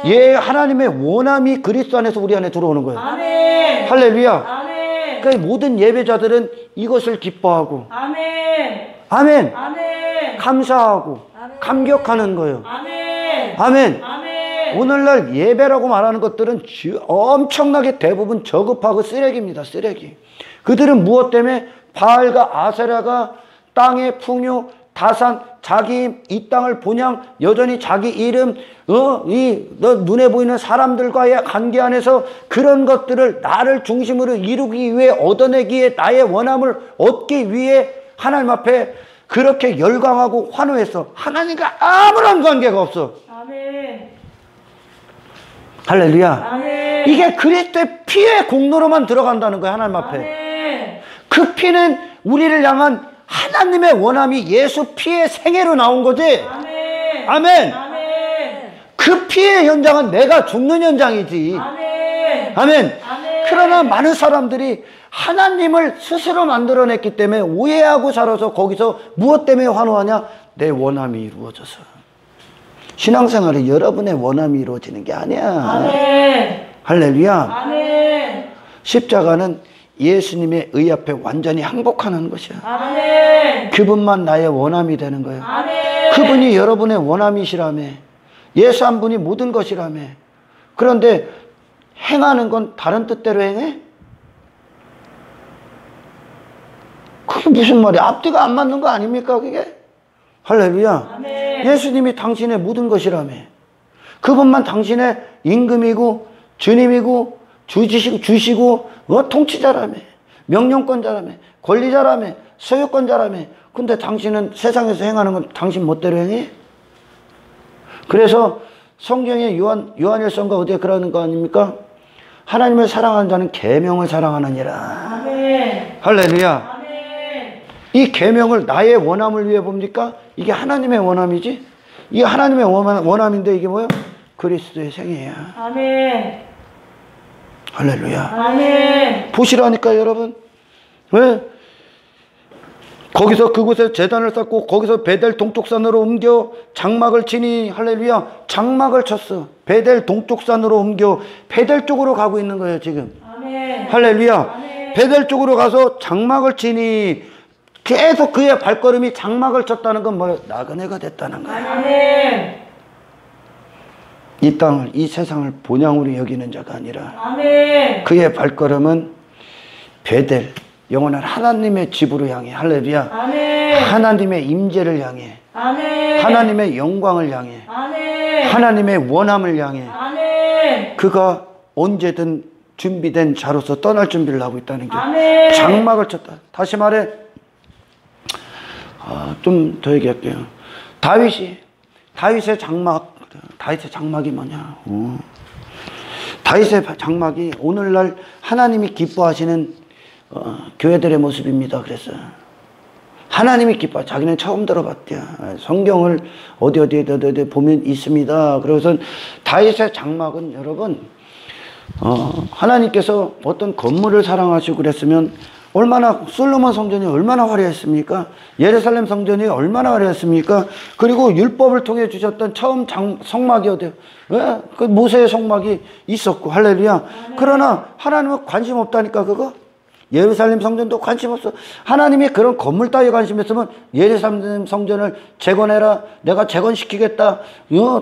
아멘. 하나님의 원함이 그리스도 안에서 우리 안에 들어오는 거예요. 아멘. 할렐루야. 아멘. 그러니까 모든 예배자들은 이것을 기뻐하고 아멘. 아멘. 아멘. 감사하고 아멘. 감격하는 거예요. 아멘. 아멘. 아멘. 오늘날 예배라고 말하는 것들은 엄청나게 대부분 저급하고 쓰레기입니다. 쓰레기. 그들은 무엇 때문에 바알과 아세라가 땅의 풍요, 다산, 자기 이 땅을 본향, 여전히 자기 이름, 너 눈에 보이는 사람들과의 관계 안에서 그런 것들을 나를 중심으로 이루기 위해 얻어내기에 나의 원함을 얻기 위해 하나님 앞에 그렇게 열광하고 환호했어. 하나님과 아무런 관계가 없어. 아멘. 할렐루야. 아멘. 이게 그리스도의 피의 공로로만 들어간다는 거야. 하나님 앞에. 아멘. 그 피는 우리를 향한 하나님의 원함이 예수 피의 생애로 나온 거지. 아멘. 아멘. 아멘. 그 피의 현장은 내가 죽는 현장이지. 아멘. 아멘. 아멘. 그러나 많은 사람들이 하나님을 스스로 만들어냈기 때문에 오해하고 살아서 거기서 무엇 때문에 환호하냐? 내 원함이 이루어져서. 신앙생활에 여러분의 원함이 이루어지는 게 아니야. 아멘. 할렐루야. 아멘. 십자가는 예수님의 의 앞에 완전히 항복하는 것이야. 아멘. 그분만 나의 원함이 되는 거예요. 아멘. 그분이 여러분의 원함이시라며. 예수 한 분이 모든 것이라며. 그런데 행하는 건 다른 뜻대로 행해? 그게 무슨 말이야? 앞뒤가 안 맞는 거 아닙니까 그게? 할렐루야. 아멘. 예수님이 당신의 모든 것이라며. 그분만 당신의 임금이고 주님이고 주시고 통치자라며. 명령권자라며. 권리자라며. 소유권자라며. 근데 당신은 세상에서 행하는 건 당신 멋대로 행해? 그래서 성경에 요한일서인가 어디에 그러는 거 아닙니까? 하나님을 사랑하는 자는 계명을 사랑하느니라. 아멘. 할렐루야. 아멘. 이 계명을 나의 원함을 위해 봅니까? 이게 하나님의 원함이지? 이게 하나님의 원함인데 이게 뭐야? 그리스도의 생애야. 아멘. 할렐루야. 아멘. 보시라니까 여러분. 왜? 거기서 그곳에 제단을 쌓고 거기서 베델 동쪽산으로 옮겨 장막을 치니 할렐루야. 장막을 쳤어. 베델 동쪽산으로 옮겨 베델 쪽으로 가고 있는 거예요 지금. 아멘. 할렐루야. 아멘. 베델 쪽으로 가서 장막을 치니 계속 그의 발걸음이 장막을 쳤다는 건 뭐예요? 나그네가 됐다는 거예요. 아멘. 이 땅을, 이 세상을 본향으로 여기는 자가 아니라 아멘. 그의 발걸음은 베델, 영원한 하나님의 집으로 향해. 할렐루야. 아멘. 하나님의 임재를 향해. 아멘. 하나님의 영광을 향해. 아멘. 하나님의 원함을 향해. 아멘. 그가 언제든 준비된 자로서 떠날 준비를 하고 있다는 게 아멘. 장막을 쳤다. 다시 말해, 좀 더 얘기할게요. 다윗의 장막이 뭐냐? 다윗의 장막이 오늘날 하나님이 기뻐하시는 교회들의 모습입니다. 그래서 하나님이 기뻐. 자기는 처음 들어봤대요. 성경을 어디 보면 있습니다. 그래서 다윗의 장막은 여러분, 하나님께서 어떤 건물을 사랑하시고 그랬으면 얼마나, 솔로몬 성전이 얼마나 화려했습니까? 예루살렘 성전이 얼마나 화려했습니까? 그리고 율법을 통해 주셨던 처음 성막이 어디요? 예? 그 모세의 성막이 있었고, 할렐루야. 그러나 하나님은 관심 없다니까, 그거? 예루살렘 성전도 관심 없어. 하나님이 그런 건물 따위에 관심 있으면 예루살렘 성전을 재건해라. 내가 재건시키겠다.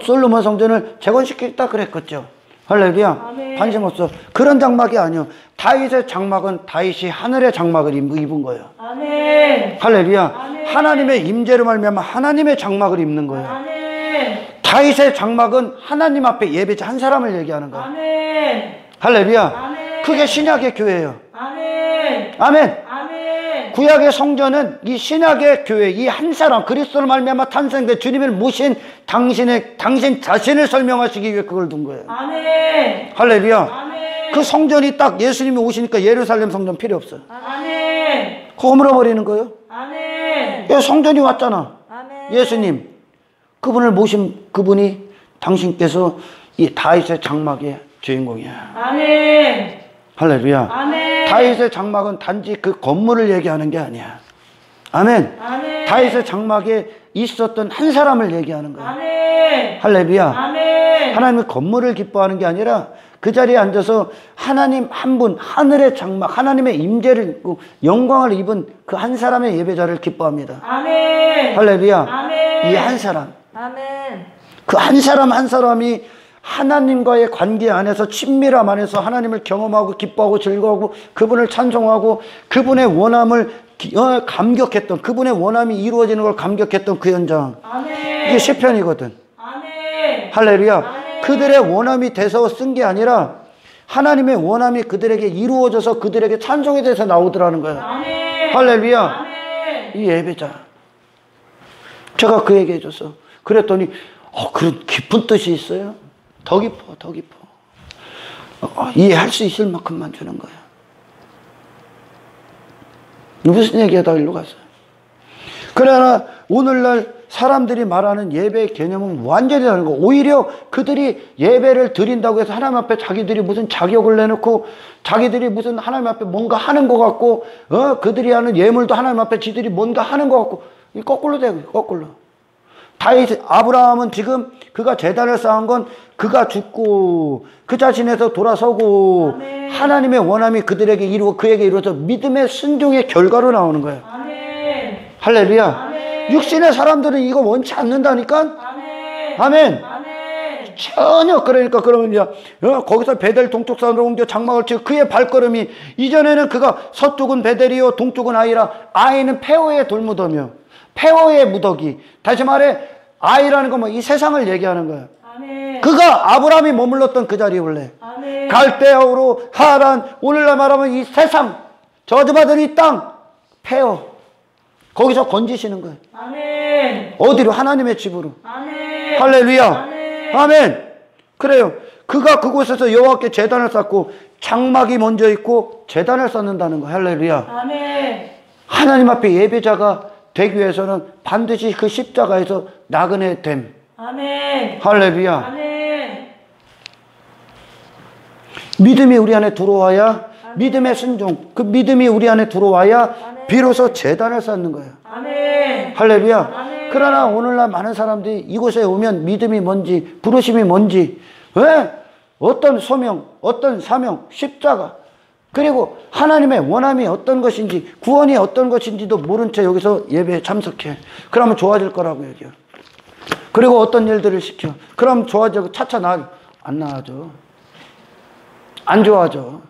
솔로몬 성전을 재건시키겠다 그랬겠죠. 할렐루야. 아멘. 관심 없어. 그런 장막이 아니요. 다윗의 장막은 다윗이 하늘의 장막을 입은 거예요. 아멘. 할렐루야. 아멘. 하나님의 임재로 말미암아 하나님의 장막을 입는 거예요. 아멘. 다윗의 장막은 하나님 앞에 예배자 한 사람을 얘기하는 거예요. 아멘. 할렐루야. 아멘. 그게 신약의 교회예요. 아멘. 아멘. 아멘. 구약의 성전은 이 신약의 교회, 이 한 사람, 그리스도를 말미암아 탄생된 주님을 모신 당신 자신을 설명하시기 위해 그걸 둔 거예요. 아멘. 할렐루야. 아멘. 그 성전이 딱 예수님이 오시니까 예루살렘 성전 필요 없어. 아멘. 허물어 버리는 거예요. 아멘. 예, 성전이 왔잖아. 아멘. 예수님. 그분을 모신 그분이 당신께서 이 다윗의 장막의 주인공이야. 아멘. 할렐루야. 아멘. 다윗의 장막은 단지 그 건물을 얘기하는 게 아니야. 아멘. 아멘. 다윗의 장막에 있었던 한 사람을 얘기하는 거야. 아멘. 할렐루야. 아멘. 하나님의 건물을 기뻐하는 게 아니라 그 자리에 앉아서 하나님 한 분, 하늘의 장막, 하나님의 임재를 입고 영광을 입은 그 한 사람의 예배자를 기뻐합니다. 아멘. 할렐루야. 아멘. 이 한 사람. 아멘. 그 한 사람 한 사람이 하나님과의 관계 안에서, 친밀함 안에서 하나님을 경험하고 기뻐하고 즐거워하고 그분을 찬송하고 그분의 원함을 감격했던, 그분의 원함이 이루어지는 걸 감격했던 그 현장. 아멘. 이게 시편이거든. 아멘. 할렐루야. 아멘. 그들의 원함이 돼서 쓴 게 아니라 하나님의 원함이 그들에게 이루어져서 그들에게 찬송에 대해서 나오더라는 거야. 아멘. 할렐루야. 아멘. 이 예배자. 제가 그 얘기 해줬어. 그랬더니 그런 깊은 뜻이 있어요. 더 깊어, 더 깊어. 이해할 수 있을 만큼만 주는 거야. 무슨 얘기하다 일로 갔어요. 그러나 오늘날 사람들이 말하는 예배의 개념은 완전히 다른 거. 오히려 그들이 예배를 드린다고 해서 하나님 앞에 자기들이 무슨 자격을 내놓고 자기들이 무슨 하나님 앞에 뭔가 하는 것 같고, 그들이 하는 예물도 하나님 앞에 지들이 뭔가 하는 것 같고, 거꾸로 되고, 거꾸로. 아브라함은 지금 그가 제단을 쌓은 건 그가 죽고 그 자신에서 돌아서고 아멘. 하나님의 원함이 그들에게 그에게 이루어져 믿음의 순종의 결과로 나오는 거예요. 아멘. 할렐루야. 아멘. 육신의 사람들은 이거 원치 않는다니까. 아멘. 아멘. 아멘. 전혀. 그러니까 그러면 이제 거기서 베델 동쪽산으로 옮겨 장막을 치고 그의 발걸음이, 이전에는 그가 서쪽은 베델이요 동쪽은 아이라, 아이는 페오의 돌무더며 페오의 무더기. 다시 말해 아이라는 건 이 세상을 얘기하는 거예요. 아멘. 그가 아브라함이 머물렀던 그 자리, 원래 아멘. 갈대아우로 하란, 오늘날 말하면 이 세상, 저주받은 이 땅, 페오, 거기서 건지시는 거예요. 아멘. 어디로? 하나님의 집으로. 아멘. 할렐루야. 아멘. 아멘. 그래요. 그가 그곳에서 여호와께 제단을 쌓고 장막이 먼저 있고 제단을 쌓는다는 거. 할렐루야. 아멘. 하나님 앞에 예배자가 되기 위해서는 반드시 그 십자가에서 나그네 됨. 아멘. 할렐루야. 아멘. 믿음이 우리 안에 들어와야, 믿음의 순종, 그 믿음이 우리 안에 들어와야 비로소 제단을 쌓는 거예요. 아멘. 할렐루야. 아멘. 그러나 오늘날 많은 사람들이 이곳에 오면 믿음이 뭔지, 부르심이 뭔지, 어떤 소명, 어떤 사명, 십자가, 그리고 하나님의 원함이 어떤 것인지, 구원이 어떤 것인지도 모른 채 여기서 예배에 참석해. 그러면 좋아질 거라고 얘기해요. 그리고 어떤 일들을 시켜. 그럼 좋아지고 차차 안 나아져. 안 좋아져.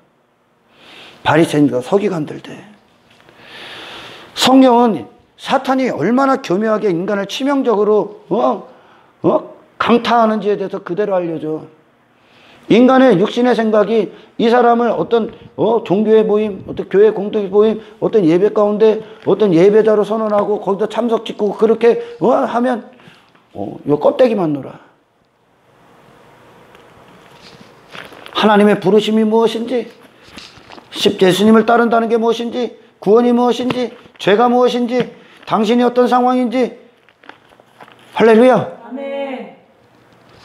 바리새인과 서기관들 돼. 성경은 사탄이 얼마나 교묘하게 인간을 치명적으로 강타하는지에 대해서 그대로 알려줘. 인간의 육신의 생각이 이 사람을 어떤 종교의 모임, 어떤 교회 공동의 모임, 어떤 예배 가운데 어떤 예배자로 선언하고 거기다 참석짓고 그렇게 하면 요 껍데기만 놀아. 하나님의 부르심이 무엇인지, 예수님을 따른다는 게 무엇인지, 구원이 무엇인지, 죄가 무엇인지, 당신이 어떤 상황인지. 할렐루야. 아멘.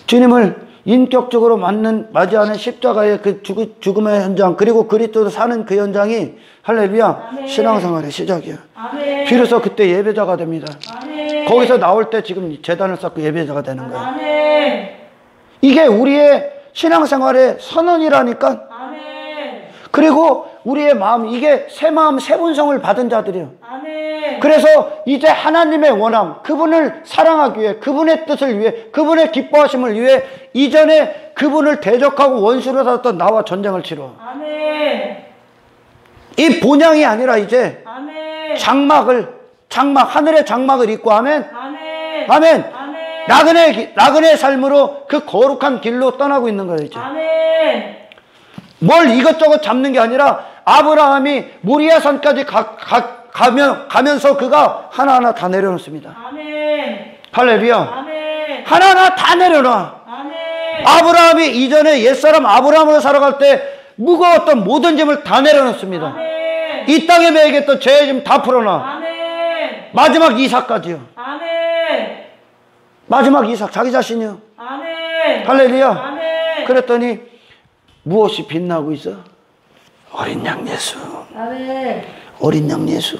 주님을 인격적으로 맞이하는 십자가의 그 죽음의 현장, 그리고 그리스도로 사는 그 현장이 할렐루야. 아멘. 신앙생활의 시작이야. 아멘. 비로소 그때 예배자가 됩니다. 아멘. 거기서 나올 때 지금 재단을 쌓고 예배자가 되는 거야. 아멘. 이게 우리의 신앙생활의 선언이라니까. 아멘. 그리고 우리의 마음, 이게 새 마음 새 본성을 받은 자들이에요. 아멘. 그래서 이제 하나님의 원함, 그분을 사랑하기 위해, 그분의 뜻을 위해, 그분의 기뻐하심을 위해 이전에 그분을 대적하고 원수로 살았던 나와 전쟁을 치러. 아멘. 이 본향이 아니라 이제 아멘. 하늘의 장막을 입고, 아멘. 아멘. 아멘. 아멘. 나그네의 삶으로 그 거룩한 길로 떠나고 있는 거예요, 이제. 아멘. 뭘 이것저것 잡는 게 아니라 아브라함이 모리아산까지 가면서 그가 하나하나 다 내려놓습니다. 아멘. 할렐루야. 아멘. 하나하나 다 내려놔. 아멘. 아브라함이 이전에 옛사람 아브라함으로 살아갈 때 무거웠던 모든 짐을 다 내려놓습니다. 아멘. 이 땅에 매겠던 죄의 짐 다 풀어놔. 아멘. 마지막 이삭까지요. 아멘. 마지막 이삭 자기 자신이요. 아멘. 할렐루야. 아멘. 그랬더니 무엇이 빛나고 있어? 어린 양 예수. 아멘. 어린 양 예수.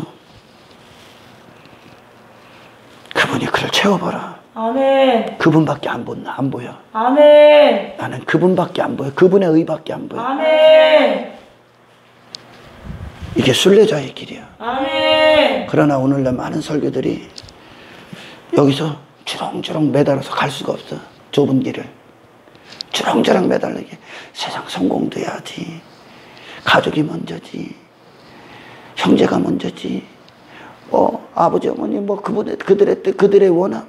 그분이 그를 채워봐라. 아멘. 그분밖에 안 보여. 아멘. 나는 그분밖에 안 보여. 그분의 의밖에 안 보여. 아멘. 이게 순례자의 길이야. 아멘. 그러나 오늘날 많은 설교들이 여기서 주렁주렁 매달아서 갈 수가 없어. 좁은 길을 주렁주렁 매달리게. 세상 성공도 해야지. 가족이 먼저지. 형제가 먼저지. 아버지 어머니 그들의 뜻, 그들의 원함,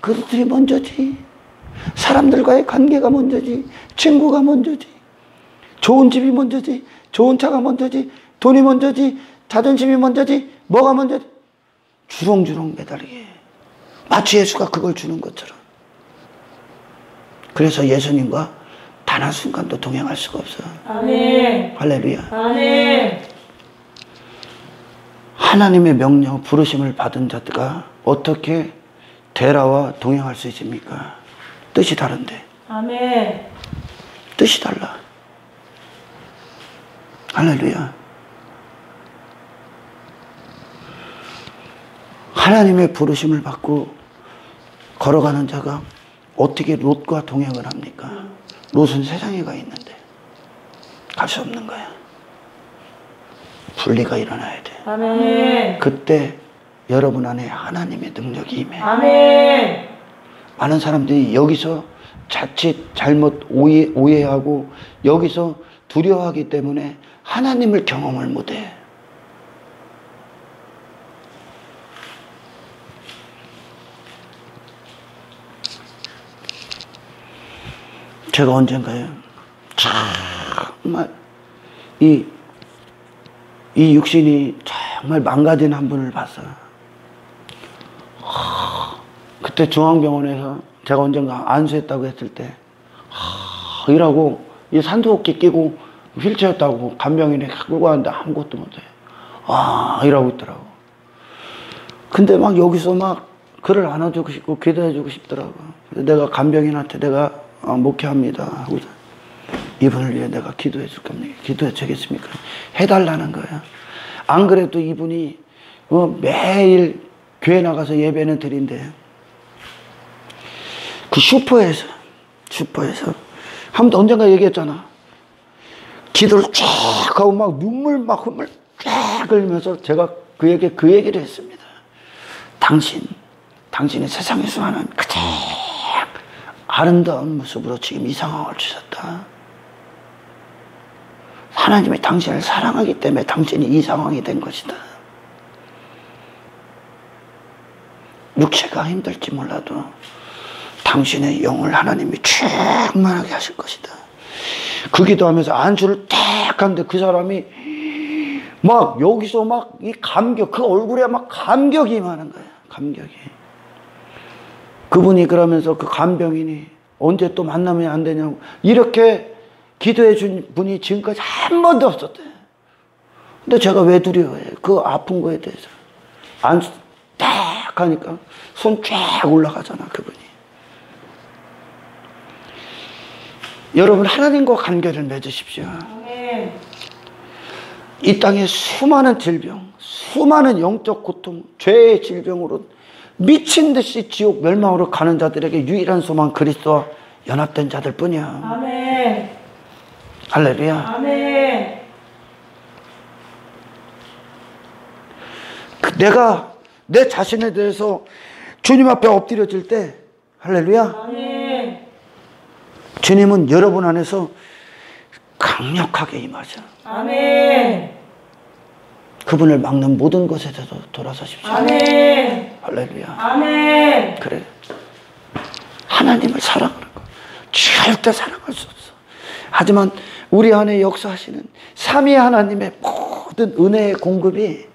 그들이 먼저지. 사람들과의 관계가 먼저지. 친구가 먼저지. 좋은 집이 먼저지. 좋은 차가 먼저지. 돈이 먼저지. 자존심이 먼저지. 뭐가 먼저지. 주렁주렁 매달리게. 마치 예수가 그걸 주는 것처럼. 그래서 예수님과 단 한순간도 동행할 수가 없어. 아멘. 할렐루야. 아멘. 하나님의 명령, 부르심을 받은 자가 어떻게 데라와 동행할 수 있습니까? 뜻이 다른데. 아멘. 뜻이 달라. 할렐루야. 하나님의 부르심을 받고 걸어가는 자가 어떻게 롯과 동행을 합니까? 롯은 세상에 가 있는데 갈 수 없는 거야. 분리가 일어나야 돼. 아멘. 그때 여러분 안에 하나님의 능력이 임해. 아멘. 많은 사람들이 여기서 자칫 잘못 오해하고 여기서 두려워하기 때문에 하나님을 경험을 못해. 제가 언젠가요, 정말 이 육신이 정말 망가진 한 분을 봤어요. 그때 중앙병원에서 제가 언젠가 안수했다고 했을 때 이라고 이 산소호흡기 끼고 휠체어 타고 간병인에 끌고 왔는데 아무것도 못해. 이러고 있더라고. 근데 막 여기서 막 그를 안아주고 싶고 기도해주고 싶더라고. 내가 간병인한테 내가 목회합니다 하고 이분을 위해 내가 기도해 줄 겁니다. 기도해 주겠습니까? 해달라는 거야. 안 그래도 이분이 매일 교회 나가서 예배는 드린대. 그 슈퍼에서 한번 언젠가 얘기했잖아. 기도를 쫙 하고 막 눈물 막 흠을 쫙 흘리면서 제가 그에게 그 얘기를 했습니다. 당신이 세상에서 하는 그대로 아름다운 모습으로 지금 이 상황을 주셨다. 하나님이 당신을 사랑하기 때문에 당신이 이 상황이 된 것이다. 육체가 힘들지 몰라도 당신의 영을 하나님이 충만하게 하실 것이다. 그 기도하면서 안수를 딱 하는데 그 사람이 막 여기서 막 이 감격, 그 얼굴에 막 감격이 임하는 거야. 감격이. 그분이 그러면서 그 간병인이 언제 또 만나면 안 되냐고 이렇게 기도해 준 분이 지금까지 한 번도 없었대. 근데 제가 왜 두려워해? 그 아픈 거에 대해서. 안수 딱 하니까 손 쫙 올라가잖아, 그분이. 여러분, 하나님과 관계를 맺으십시오. 아멘. 이 땅에 수많은 질병, 수많은 영적 고통, 죄의 질병으로 미친 듯이 지옥 멸망으로 가는 자들에게 유일한 소망 그리스도와 연합된 자들 뿐이야. 아멘. 할렐루야. 아멘. 내가 내 자신에 대해서 주님 앞에 엎드려질 때, 할렐루야. 아멘. 주님은 여러분 안에서 강력하게 임하죠. 아멘. 그분을 막는 모든 것에 대해서 돌아서십시오. 아멘. 할렐루야. 아멘. 그래. 하나님을 사랑하는 거. 절대 사랑할 수 없어. 하지만 우리 안에 역사하시는 삼위 하나님의 모든 은혜의 공급이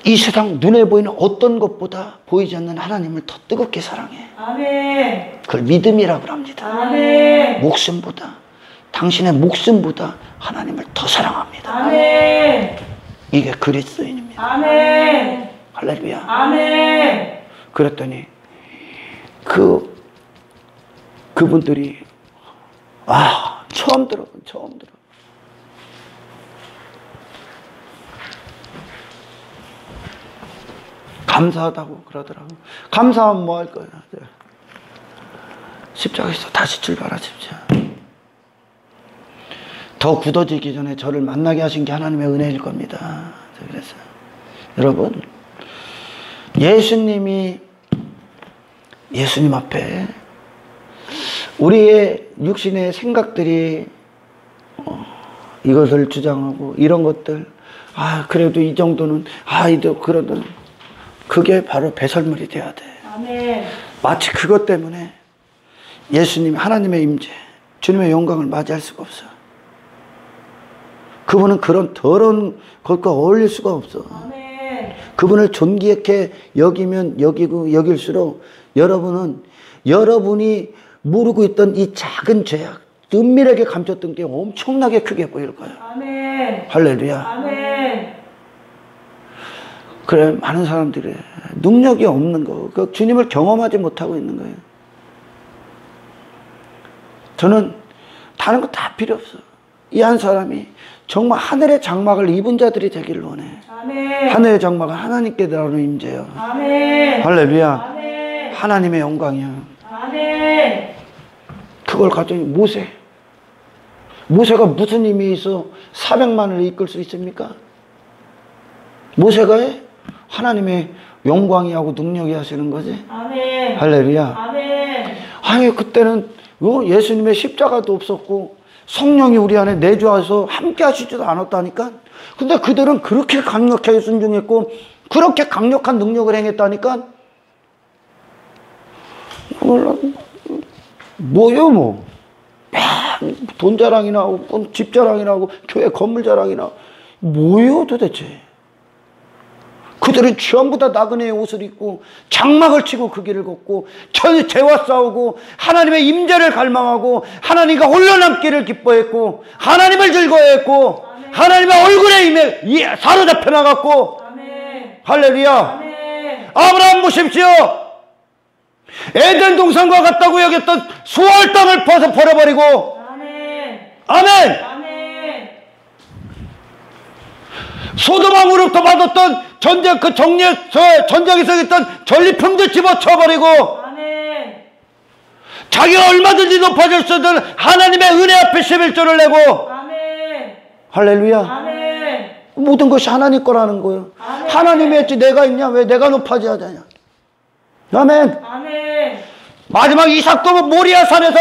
이 세상 눈에 보이는 어떤 것보다 보이지 않는 하나님을 더 뜨겁게 사랑해. 아멘. 그걸 믿음이라고 합니다. 아멘. 목숨보다, 당신의 목숨보다 하나님을 더 사랑합니다. 아멘. 이게 그리스도인입니다. 아멘. 할렐루야. 아멘. 그랬더니 그분들이 처음 들어. 감사하다고 그러더라고. 감사하면 뭐 할 거야? 십자가에서 다시 출발하십시오. 더 굳어지기 전에 저를 만나게 하신 게 하나님의 은혜일 겁니다. 그래서 여러분, 예수님 앞에 우리의 육신의 생각들이 이것을 주장하고 이런 것들, 그래도 이 정도는, 그러든 그게 바로 배설물이 돼야 돼. 아멘. 마치 그것 때문에 예수님, 하나님의 임재, 주님의 영광을 맞이할 수가 없어. 그분은 그런 더러운 것과 어울릴 수가 없어. 아멘. 그분을 존귀하게 여기면 여길수록 여러분이 모르고 있던 이 작은 죄악, 은밀하게 감췄던 게 엄청나게 크게 보일 거예요. 아멘. 할렐루야. 아멘. 그래, 많은 사람들이 능력이 없는 거, 그 주님을 경험하지 못하고 있는 거예요. 저는 다른 거 다 필요 없어. 이 한 사람이 정말 하늘의 장막을 입은 자들이 되기를 원해. 아멘. 하늘의 장막은 하나님께 나오는 임재요. 아멘. 할렐루야. 아멘. 하나님의 영광이야. 아멘. 그걸 가지고 모세가 무슨 힘이 있어 400만을 이끌 수 있습니까? 모세가 해? 하나님의 영광이 하고 능력이 하시는 거지. 아멘. 할렐루야. 아멘. 아니, 그때는 예수님의 십자가도 없었고 성령이 우리 안에 내주와서 함께 하시지도 않았다니까. 근데 그들은 그렇게 강력하게 순종했고 그렇게 강력한 능력을 행했다니까. 뭐요? 돈 자랑이나 하고 집 자랑이나 하고 교회 건물 자랑이나 뭐요 도대체. 그들은 전부 다 나그네의 옷을 입고 장막을 치고 그 길을 걷고 죄와 싸우고 하나님의 임재를 갈망하고 하나님과 홀로 남기를 기뻐했고 하나님을 즐거워했고 아멘. 하나님의 얼굴에 임해 사로잡혀 나갔고. 아멘. 할렐루야. 아멘. 아브라함 보십시오. 에덴 동산과 같다고 여겼던 수월 땅을 버려버리고. 아멘. 아멘. 아멘. 소돔왕으로부터 받았던 전쟁에서 있던 전리품들 집어쳐버리고. 아멘. 자기가 얼마든지 높아질 수 있는 하나님의 은혜 앞에 11조를 내고. 아멘. 할렐루야. 아멘. 모든 것이 하나님 거라는 거예요. 아멘. 하나님이 했지 내가 있냐? 왜 내가 높아져야 되냐? 아멘. 아멘. 마지막 이삭도 모리아 산에서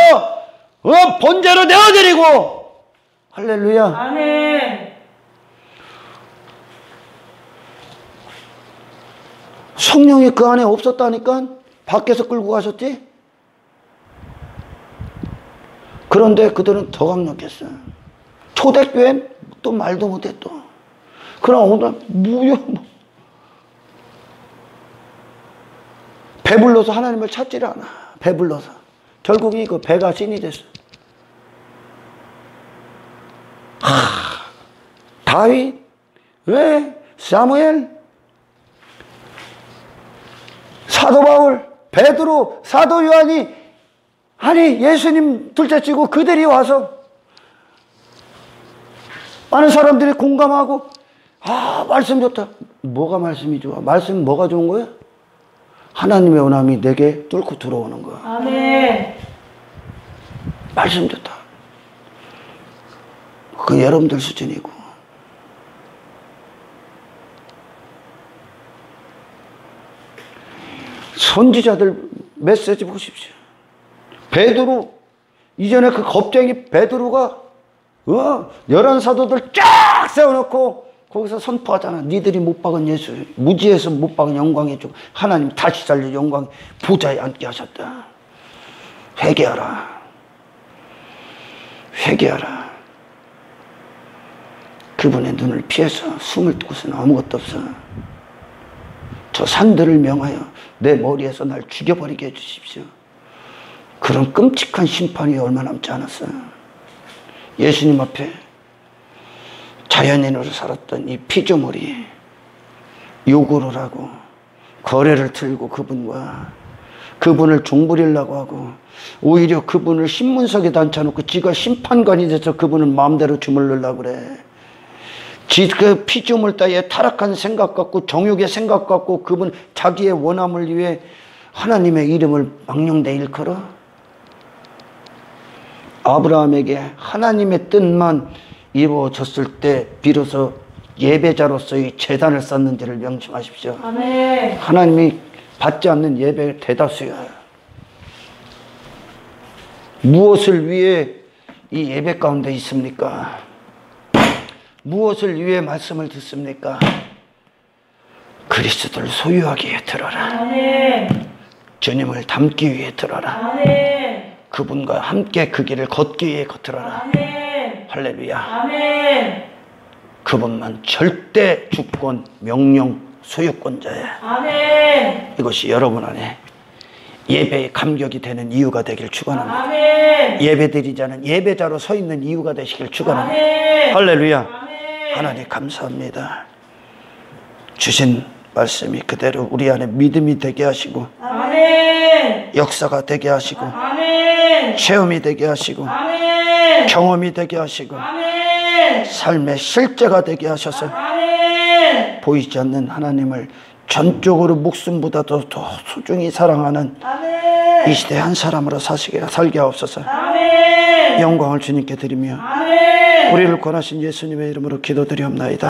번제로 내어드리고. 할렐루야. 아멘. 성령이 그 안에 없었다니까 밖에서 끌고 가셨지. 그런데 그들은 더 강력했어. 초대교회는 또 말도 못해 또. 그럼 오늘 뭐야 뭐. 배불러서 하나님을 찾지를 않아. 배불러서. 결국이 그 배가 신이 됐어. 다윗, 왜? 사무엘, 사도 바울, 베드로, 사도 요한이, 아니 예수님 둘째치고 그들이 와서 많은 사람들이 공감하고, 말씀 좋다. 뭐가 말씀이 좋아? 말씀 뭐가 좋은 거야? 하나님의 원함이 내게 뚫고 들어오는 거야. 아멘. 말씀 좋다. 그 여러분들 수준이고. 선지자들 메시지 보십시오. 베드로, 이전에 그 겁쟁이 베드로가 11 사도들 쫙 세워놓고 거기서 선포하잖아. 니들이 못 박은 예수, 무지에서 못 박은 영광의 주 하나님 다시 살려 영광 보좌에 앉게 하셨다. 회개하라. 회개하라. 그분의 눈을 피해서 숨을 곳은 아무것도 없어. 저 산들을 명하여 내 머리에서 날 죽여버리게 해주십시오. 그런 끔찍한 심판이 얼마 남지 않았어요. 예수님 앞에 자연인으로 살았던 이 피조물이 요구를 하고 거래를 틀고 그분을 종부리려고 하고 오히려 그분을 신문석에 앉혀놓고 지가 심판관이 돼서 그분을 마음대로 주물르려고 그래. 그 피조물 따위의 타락한 생각 갖고 정욕의 생각 갖고 그분 자기의 원함을 위해 하나님의 이름을 망령되이 일컬어. 아브라함에게 하나님의 뜻만 이루어졌을 때 비로소 예배자로서의 제단을 쌓는지를 명심하십시오. 아멘. 하나님이 받지 않는 예배의 대다수야. 무엇을 위해 이 예배 가운데 있습니까? 무엇을 위해 말씀을 듣습니까? 그리스도를 소유하기 위해 들어라. 아멘. 주님을 닮기 위해 들어라. 아멘. 그분과 함께 그 길을 걷기 위해 들어라. 아멘. 할렐루야. 아멘. 그분만 절대 주권, 명령, 소유권자야. 아멘. 이것이 여러분 안에 예배의 감격이 되는 이유가 되길 축원합니다. 아멘. 예배드리자는 예배자로 서 있는 이유가 되시길 축원합니다. 아멘. 할렐루야. 아멘. 하나님 감사합니다. 주신 말씀이 그대로 우리 안에 믿음이 되게 하시고 아멘. 역사가 되게 하시고 아멘. 체험이 되게 하시고 아멘. 경험이 되게 하시고 아멘. 삶의 실제가 되게 하셔서 아멘. 보이지 않는 하나님을 전적으로 목숨보다도 더 소중히 사랑하는 아멘. 이 시대 한 사람으로 살게 하옵소서. 아멘. 영광을 주님께 드리며 아멘. 우리를 권하신 예수님의 이름으로 기도드리옵나이다.